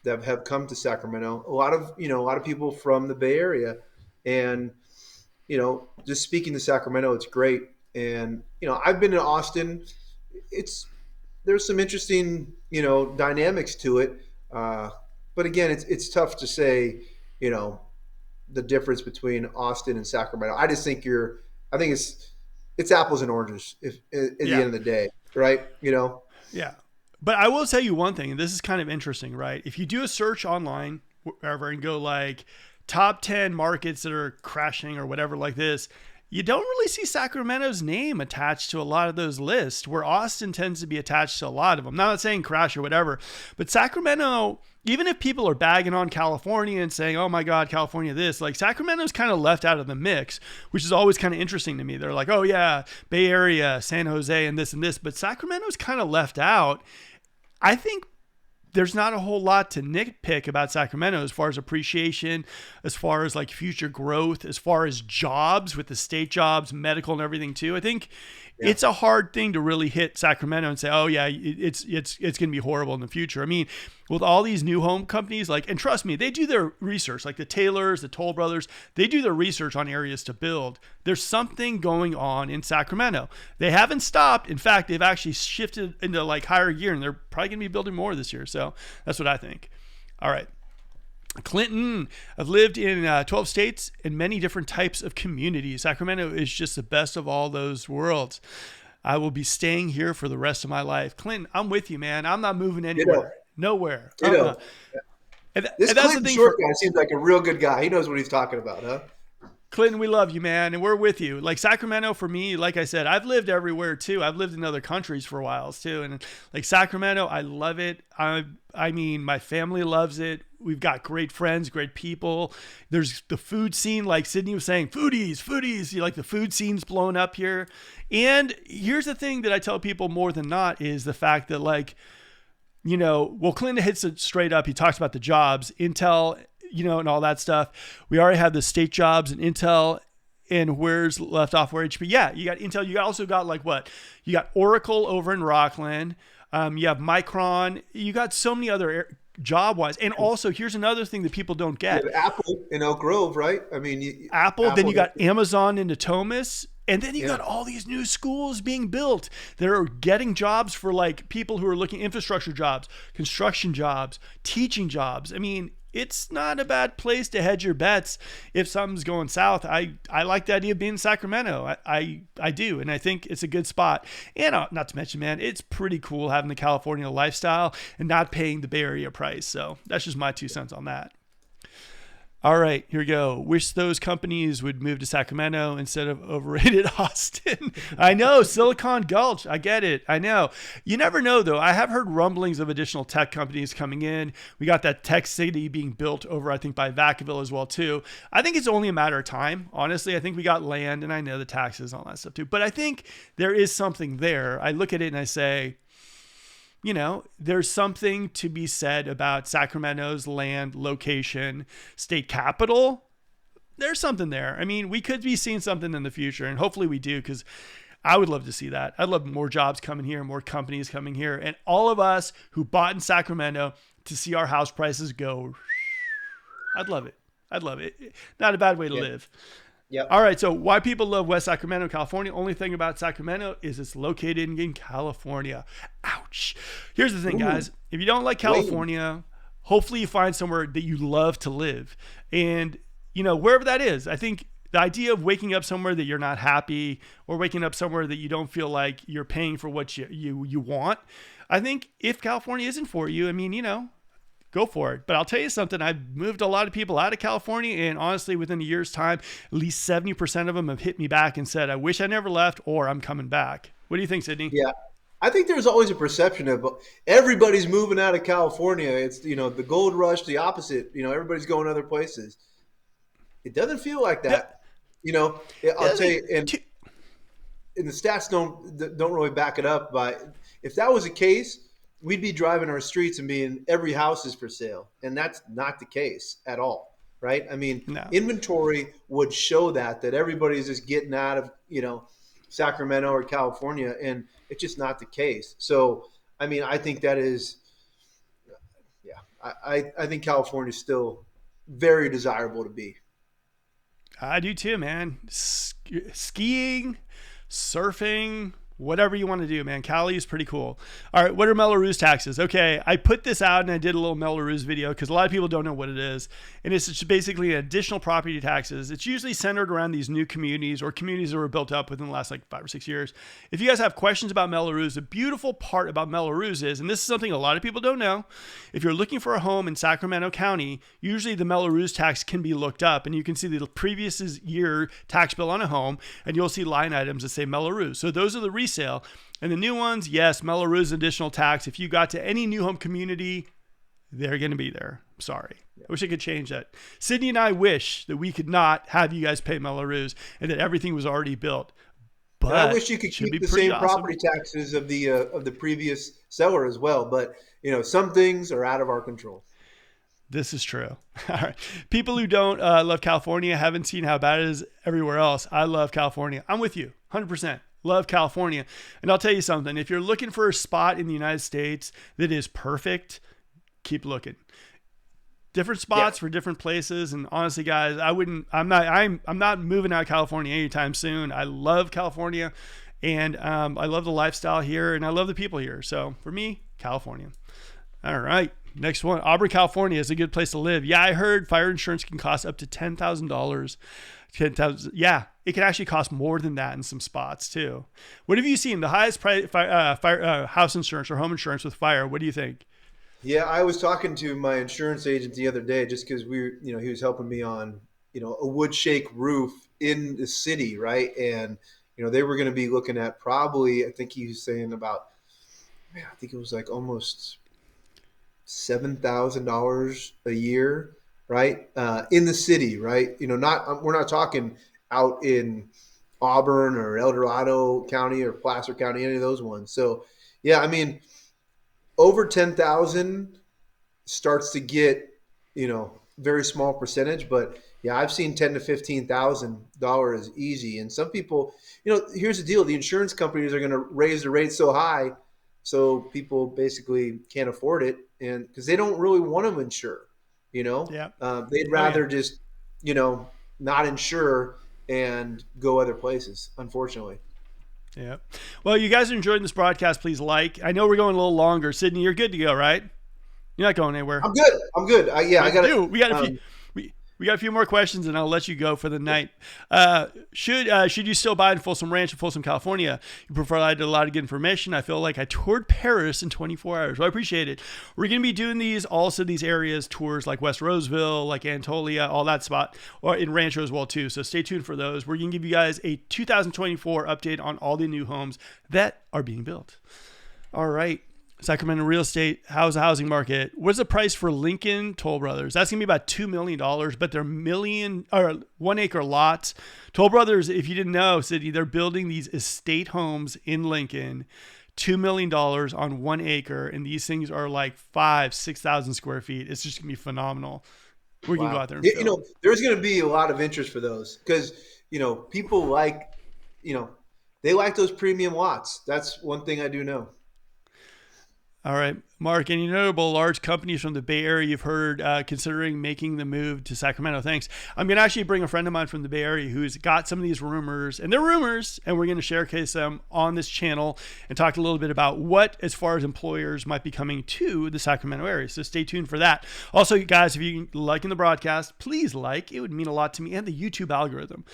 that have come to Sacramento. A lot of people from the Bay Area, and, just speaking to Sacramento, it's great. And, I've been to Austin. There's some interesting, dynamics to it. But again, it's tough to say, the difference between Austin and Sacramento. I just think I think it's apples and oranges at the end of the day, right? Yeah. But I will tell you one thing, and this is kind of interesting, right? If you do a search online, wherever, and go like top 10 markets that are crashing or whatever like this, you don't really see Sacramento's name attached to a lot of those lists, where Austin tends to be attached to a lot of them. Not saying crash or whatever, but Sacramento, even if people are bagging on California and saying, oh my God, California this, like Sacramento's kind of left out of the mix, which is always kind of interesting to me. They're like, oh yeah, Bay Area, San Jose and this, but Sacramento's kind of left out. I think there's not a whole lot to nitpick about Sacramento as far as appreciation, as far as like future growth, as far as jobs with the state jobs, medical and everything too. I think it's a hard thing to really hit Sacramento and say, oh yeah, it's going to be horrible in the future. I mean, with all these new home companies, and trust me, they do their research, like the Taylors, the Toll Brothers, they do their research on areas to build. There's something going on in Sacramento. They haven't stopped. In fact, they've actually shifted into like higher gear, and they're probably going to be building more this year. So that's what I think. All right. Clinton, I've lived in 12 states and many different types of communities. Sacramento is just the best of all those worlds. I will be staying here for the rest of my life. Clinton, I'm with you, man. I'm not moving anywhere. Nowhere. This Clinton short guy seems like a real good guy. He knows what he's talking about, huh? Clinton, we love you, man, and we're with you. Like Sacramento, for me, like I said, I've lived everywhere too. I've lived in other countries for a while too, and like Sacramento, I love it. I mean, my family loves it. We've got great friends, great people. There's the food scene, like Sidney was saying, foodies. You like the food scene's blown up here. And here's the thing that I tell people more than not is the fact that Clinton hits it straight up. He talks about the jobs, Intel, and all that stuff. We already have the state jobs and Intel, and where's left off where HP. Yeah, you got Intel. You also got you got Oracle over in Rockland. You have Micron. You got so many other job wise. And also, here's another thing that people don't You get. have Apple in Elk Grove, right? I mean, Apple, then Apple. you got Amazon in Natomas, and then you Yeah. got all these new schools being built. They're getting jobs for like people who are looking infrastructure jobs, construction jobs, teaching jobs. I mean, it's not a bad place to hedge your bets if something's going south. I like the idea of being in Sacramento. I do, and I think it's a good spot. And not to mention, man, it's pretty cool having the California lifestyle and not paying the Bay Area price. So that's just my 2 cents on that. All right, here we go. Wish those companies would move to Sacramento instead of overrated Austin. I know, Silicon Gulch. I get it. I know. You never know, though. I have heard rumblings of additional tech companies coming in. We got that tech city being built over, I think, by Vacaville as well, too. I think it's only a matter of time. Honestly, I think we got land, and I know the taxes and all that stuff, too. But I think there is something there. I look at it and I say, you know, there's something to be said about Sacramento's land, location, state capital. There's something there. I mean, we could be seeing something in the future, and hopefully we do, because I would love to see that. I'd love more jobs coming here, more companies coming here, and all of us who bought in Sacramento to see our house prices go. I'd love it. I'd love it. Not a bad way to live. Yep. All right, so why people love West Sacramento, California? Only thing about Sacramento is it's located in California. Ouch. Here's the thing, guys. If you don't like California, hopefully you find somewhere that you love to live. And, you know, wherever that is, I think the idea of waking up somewhere that you're not happy or waking up somewhere that you don't feel like you're paying for what you want, I think if California isn't for you, I mean, you know, go for it. But I'll tell you something. I've moved a lot of people out of California, and honestly, within a year's time, at least 70% of them have hit me back and said, I wish I never left, or I'm coming back. What do you think, Sidney? Yeah. I think there's always a perception of everybody's moving out of California. It's, you know, the gold rush, the opposite. You know, everybody's going other places. It doesn't feel like that. You know, I'll tell you, and the stats don't really back it up. But if that was the case, we'd be driving our streets and being every house is for sale. And that's not the case at all. Right. I mean, inventory would show that everybody's just getting out of, you know, Sacramento or California, and it's just not the case. So, I mean, I think that is, I think California is still very desirable to be. I do too, man. Skiing, surfing, whatever you want to do, man. Cali is pretty cool. All right, what are Melrose taxes? Okay, I put this out and I did a little Melrose video because a lot of people don't know what it is. And it's just basically additional property taxes. It's usually centered around these new communities or communities that were built up within the last like 5 or 6 years. If you guys have questions about Melrose, the beautiful part about Melrose is, and this is something a lot of people don't know, if you're looking for a home in Sacramento County, usually the Melrose tax can be looked up and you can see the previous year tax bill on a home and you'll see line items that say Melrose. So those are the resale. And the new ones, yes, Melrose additional tax. If you got to any new home community, they're going to be there. Sorry. I wish I could change that. Sidney and I wish that we could not have you guys pay Melrose and that everything was already built. But and I wish you could keep the same property taxes of the previous seller as well. But, you know, some things are out of our control. This is true. All right. People who don't love California haven't seen how bad it is everywhere else. I love California. I'm with you 100%. Love California. And I'll tell you something. If you're looking for a spot in the United States that is perfect, keep looking. Different spots for different places. And honestly, guys, I'm not moving out of California anytime soon. I love California and I love the lifestyle here and I love the people here. So for me, California. All right. Next one. Auburn, California is a good place to live. Yeah, I heard fire insurance can cost up to $10,000. Yeah, it can actually cost more than that in some spots too. What have you seen? The highest price house insurance or home insurance with fire? What do you think? Yeah, I was talking to my insurance agent the other day just because he was helping me on, you know, a wood shake roof in the city, right? And, you know, they were going to be looking at probably, I think he was saying about, I think it was like almost $7,000 a year, right? In the city, right? You know, we're not talking out in Auburn or El Dorado County or Placer County, any of those ones. So, yeah, I mean, over 10,000 starts to get, you know, very small percentage, but yeah, I've seen $10,000 to $15,000 easy. And some people, you know, here's the deal: the insurance companies are going to raise the rates so high, So people basically can't afford it, and because they don't really want to insure, Yeah. they'd Oh yeah. rather just, not insure and go other places, unfortunately. Yeah. Well, you guys are enjoying this broadcast. Please like. I know we're going a little longer. Sidney, you're good to go, right? You're not going anywhere. I'm good. I'm good. Yeah, I Good. got it. We got a few. We got a few more questions, and I'll let you go for the night. Should you still buy in Folsom Ranch in Folsom, California? You provided a lot of good information. I feel like I toured Paris in 24 hours. Well, I appreciate it. We're going to be doing these areas tours like West Roseville, like Antolia, all that spot, or in Rancho as well too. So stay tuned for those. We're going to give you guys a 2024 update on all the new homes that are being built. All right. Sacramento real estate, how's the housing market? What's the price for Lincoln Toll Brothers? That's gonna be about $2 million, but they're 1 acre lots. Toll Brothers, if you didn't know, Sidney, they're building these estate homes in Lincoln, $2 million on 1 acre, and these things are like 6,000 square feet. It's just gonna be phenomenal. We can go Wow. out there and film. There's going to be a lot of interest for those because, people like, you know, they like those premium lots. That's one thing I do know. All right, Mark, any notable large companies from the Bay Area you've heard considering making the move to Sacramento? Thanks. I'm going to actually bring a friend of mine from the Bay Area who's got some of these rumors, and they're rumors, and we're going to showcase them on this channel and talk a little bit about what, as far as employers, might be coming to the Sacramento area. So stay tuned for that. Also, guys, if you're liking the broadcast, please like. It would mean a lot to me and the YouTube algorithm.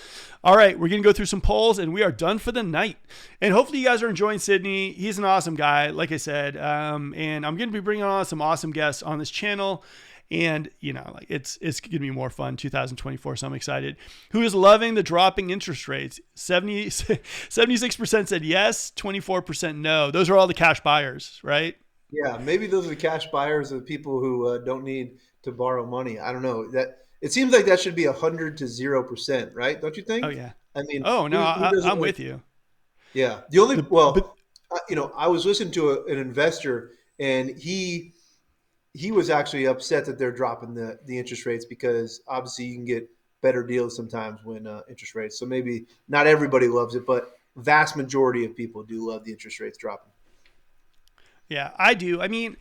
All right, we're going to go through some polls, and we are done for the night. And hopefully you guys are enjoying Sidney. He's an awesome guy, like I said. And I'm going to be bringing on some awesome guests on this channel. And, it's going to be more fun 2024. So I'm excited. Who is loving the dropping interest rates? 76% said yes, 24% no. Those are all the cash buyers, right? Yeah, maybe those are the cash buyers of people who don't need to borrow money. I don't know. That it seems like that should be 100 to 0%, right? Don't you Oh, think? yeah. I mean, Oh, no, who doesn't I'm want? with you. Yeah, the only But I was listening to an investor, and he was actually upset that they're dropping the interest rates because obviously you can get better deals sometimes when interest rates. So maybe not everybody loves it, but vast majority of people do love the interest rates dropping. yeah, I do. I mean,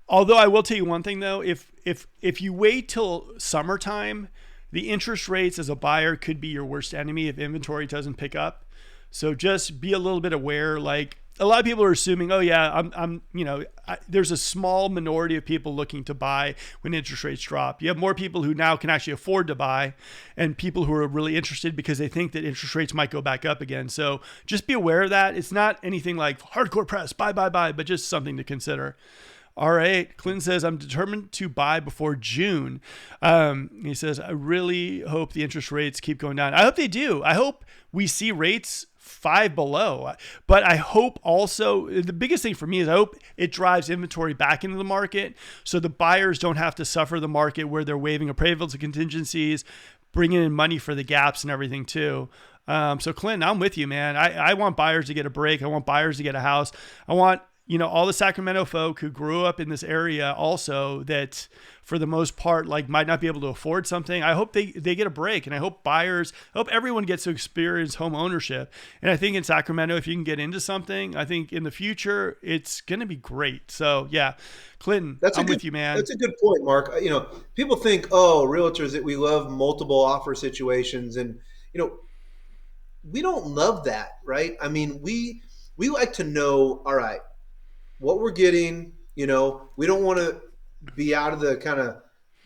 although I will tell you one thing though, if you wait till summertime, the interest rates as a buyer could be your worst enemy if inventory doesn't pick up. So just be a little bit aware. Like a lot of people are assuming, oh yeah, there's a small minority of people looking to buy when interest rates drop. You have more people who now can actually afford to buy, and people who are really interested because they think that interest rates might go back up again. So just be aware of that. It's not anything like hardcore press, buy, but just something to consider. All right. Clinton says, I'm determined to buy before June. He says, I really hope the interest rates keep going down. I hope they do. I hope we see rates 5 below. But I hope also, the biggest thing for me is I hope it drives inventory back into the market so the buyers don't have to suffer the market where they're waiving appraisals and contingencies, bringing in money for the gaps and everything too. So Clinton, I'm with you, man. I want buyers to get a break. I want buyers to get a house. I want all the Sacramento folk who grew up in this area also that for the most part, like might not be able to afford something. I hope they get a break, and I hope everyone gets to experience home ownership. And I think in Sacramento, if you can get into something, I think in the future, it's going to be great. So yeah, Clinton, I'm with you, man. That's a good point, Mark. People think, oh, realtors, that we love multiple offer situations. And, we don't love that, right? I mean, we like to know, all right, what we're getting. We don't want to be out of the kind of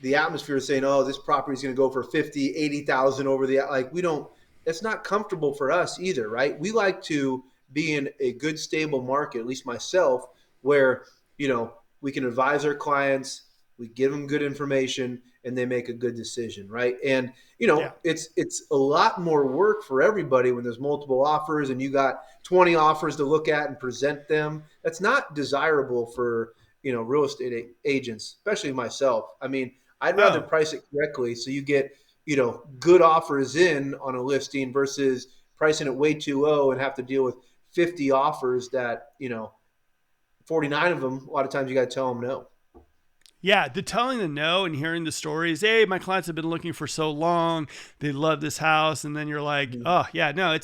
the atmosphere saying, oh, this property is going to go for 50, 80,000 over we don't, it's not comfortable for us either, right? We like to be in a good, stable market, at least myself, where, we can advise our clients, we give them good information, and they make a good decision, right? And, Yeah. it's a lot more work for everybody when there's multiple offers and you got 20 offers to look at and present them. That's not desirable for, real estate agents, especially myself. I mean, I'd rather price it correctly so you get, good offers in on a listing versus pricing it way too low and have to deal with 50 offers that, 49 of them, a lot of times you got to tell them no. Yeah, the telling the no and hearing the stories. Hey, my clients have been looking for so long. They love this house. And then you're like, oh, yeah, no,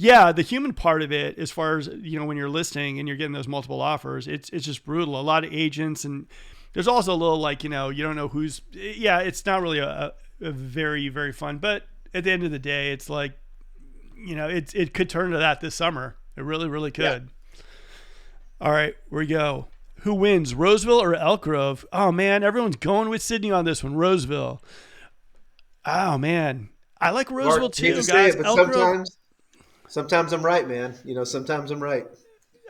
Yeah, the human part of it, as far as, when you're listing and you're getting those multiple offers, it's just brutal. A lot of agents, and there's also a little like, you don't know who's, yeah, it's not really a very, very fun, but at the end of the day, it's like, it could turn to that this summer. It really, really could. Yeah. All right, here we go. Who wins, Roseville or Elk Grove? Oh man, everyone's going with Sidney on this one. Roseville. Oh man, I like Roseville too, guys. Say it, but sometimes I'm right, man. Sometimes I'm right.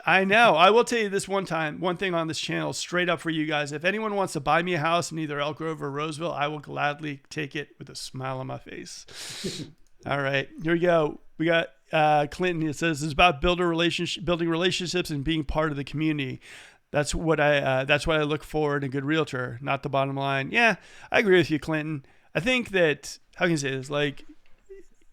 I know. I will tell you this one thing on this channel, straight up for you guys. If anyone wants to buy me a house in either Elk Grove or Roseville, I will gladly take it with a smile on my face. All right, here we go. We got Clinton. It says it's about building relationships and being part of the community. That's what I look for in a good realtor, not the bottom line. Yeah, I agree with you, Clinton. I think that, how can I say this? Like,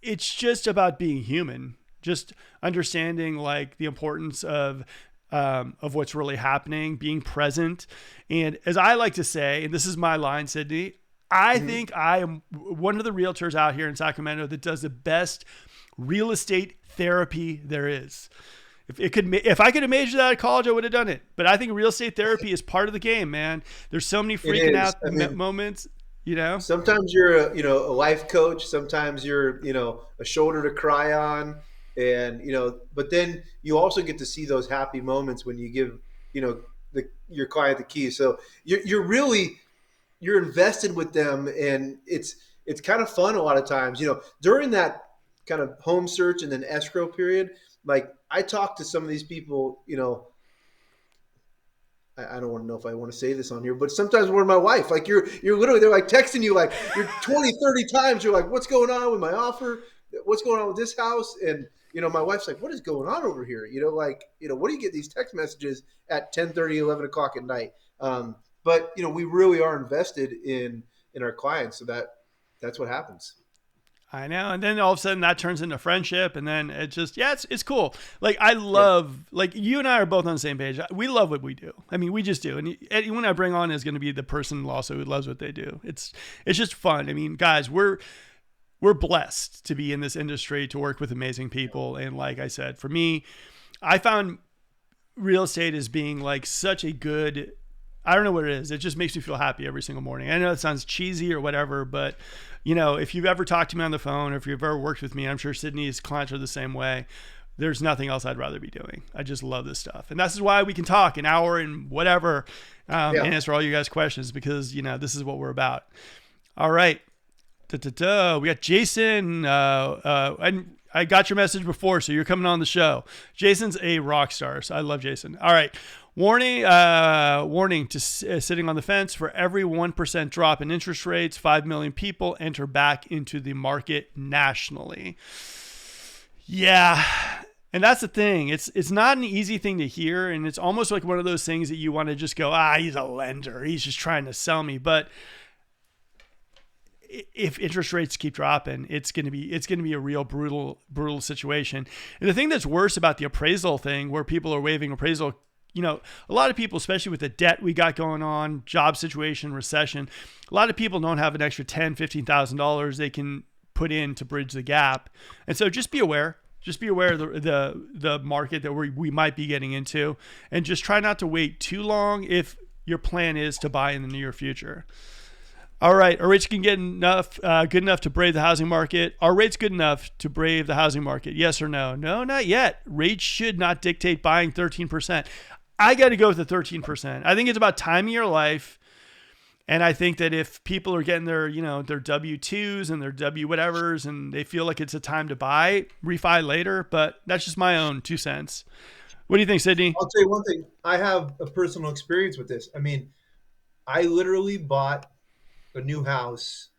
it's just about being human. Just understanding like the importance of what's really happening, being present. And as I like to say, and this is my line, Sidney, I think I am one of the realtors out here in Sacramento that does the best real estate therapy there is. If I could have majored that at college, I would have done it. But I think real estate therapy is part of the game, man. There's so many freaking out moments. Sometimes you're a life coach. Sometimes you're a shoulder to cry on. And, but then you also get to see those happy moments when you give, your client the key. So you're invested with them, and it's kind of fun a lot of times, during that kind of home search and then escrow period. Like, I talk to some of these people, I don't want to know if I want to say this on here, but sometimes we're my wife, like you're literally, they're like texting you, like you're 20, 30 times. You're like, what's going on with my offer? What's going on with this house? And, my wife's like, what is going on over here? What do you get these text messages at 10:30, 11 o'clock at night? But we really are invested in our clients. So that's what happens. I know. And then all of a sudden that turns into friendship. And then it just, it's cool. Like, I love, like, you and I are both on the same page. We love what we do. I mean, we just do. And anyone I bring on is going to be the person also who loves what they do. It's just fun. I mean, guys, we're blessed to be in this industry, to work with amazing people. And like I said, for me, I found real estate as being like such a good, I don't know what it is. It just makes me feel happy every single morning. I know it sounds cheesy or whatever, but if you've ever talked to me on the phone, or if you've ever worked with me, I'm sure Sidney's clients are the same way. There's nothing else I'd rather be doing. I just love this stuff. And this is why we can talk an hour and whatever, and answer all you guys' questions, because, this is what we're about. All right. We got Jason. And I got your message before, so you're coming on the show. Jason's a rock star, so I love Jason. All right. Warning to sitting on the fence. For every 1% drop in interest rates, 5 million people enter back into the market nationally. Yeah. And that's the thing. It's not an easy thing to hear. And it's almost like one of those things that you want to just go, he's a lender. He's just trying to sell me. But if interest rates keep dropping, it's going to be a real brutal situation. And the thing that's worse about the appraisal thing, where people are waiving appraisal, a lot of people, especially with the debt we got going on, job situation, recession, a lot of people don't have an extra $10,000, $15,000 they can put in to bridge the gap. And so just be aware. Just be aware of the market that we might be getting into, and just try not to wait too long if your plan is to buy in the near future. All right, are rates can get good enough to brave the housing market? Are rates good enough to brave the housing market? Yes or no? No, not yet. Rates should not dictate buying 13%. I got to go with the 13%. I think it's about time of your life. And I think that if people are getting their W-2s and their W-whatevers, and they feel like it's a time to buy, refi later, but that's just my own 2 cents. What do you think, Sidney? I'll tell you one thing. I have a personal experience with this. I mean, I literally bought a new house.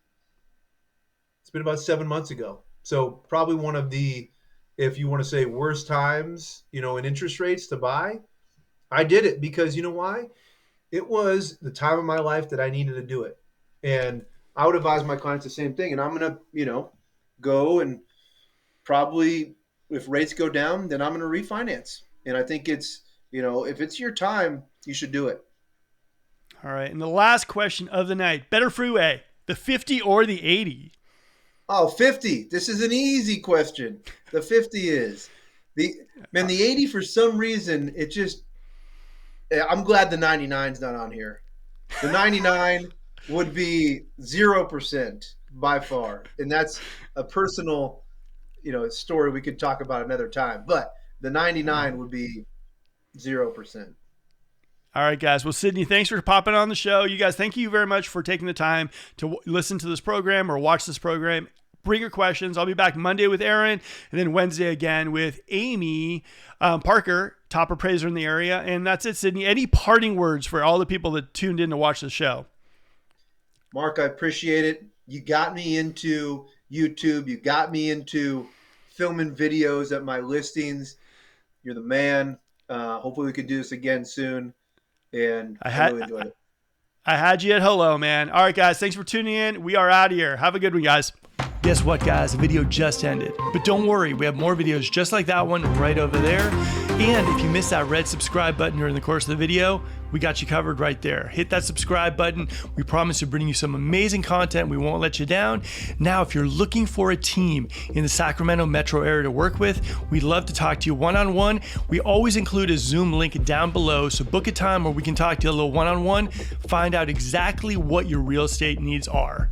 It's been about 7 months ago. So probably one of the, if you want to say, worst times, in interest rates to buy. I did it because you know why? It was the time of my life that I needed to do it. And I would advise my clients the same thing. And I'm going to, go and probably, if rates go down, then I'm going to refinance. And I think it's, if it's your time, you should do it. All right. And the last question of the night, better freeway, the 50 or the 80? Oh, 50. This is an easy question. The 50 is. The 80 for some reason, it just I'm glad the 99's not on here. The 99 would be 0% by far. And that's a personal, story we could talk about another time. But the 99 would be 0%. All right, guys. Well, Sidney, thanks for popping on the show. You guys, thank you very much for taking the time to listen to this program or watch this program. Bring your questions. I'll be back Monday with Aaron and then Wednesday again with Amy Parker, top appraiser in the area. And that's it, Sidney. Any parting words for all the people that tuned in to watch the show? Mark, I appreciate it. You got me into YouTube. You got me into filming videos at my listings. You're the man. Hopefully we can do this again soon. And I really enjoyed it. I had you at hello, man. All right, guys. Thanks for tuning in. We are out of here. Have a good one, guys. Guess what, guys? The video just ended. But don't worry, we have more videos just like that one right over there. And if you missed that red subscribe button during the course of the video, we got you covered right there. Hit that subscribe button. We promise to bring you some amazing content. We won't let you down. Now, if you're looking for a team in the Sacramento metro area to work with, we'd love to talk to you one-on-one. We always include a Zoom link down below, so book a time where we can talk to you a little one-on-one, find out exactly what your real estate needs are.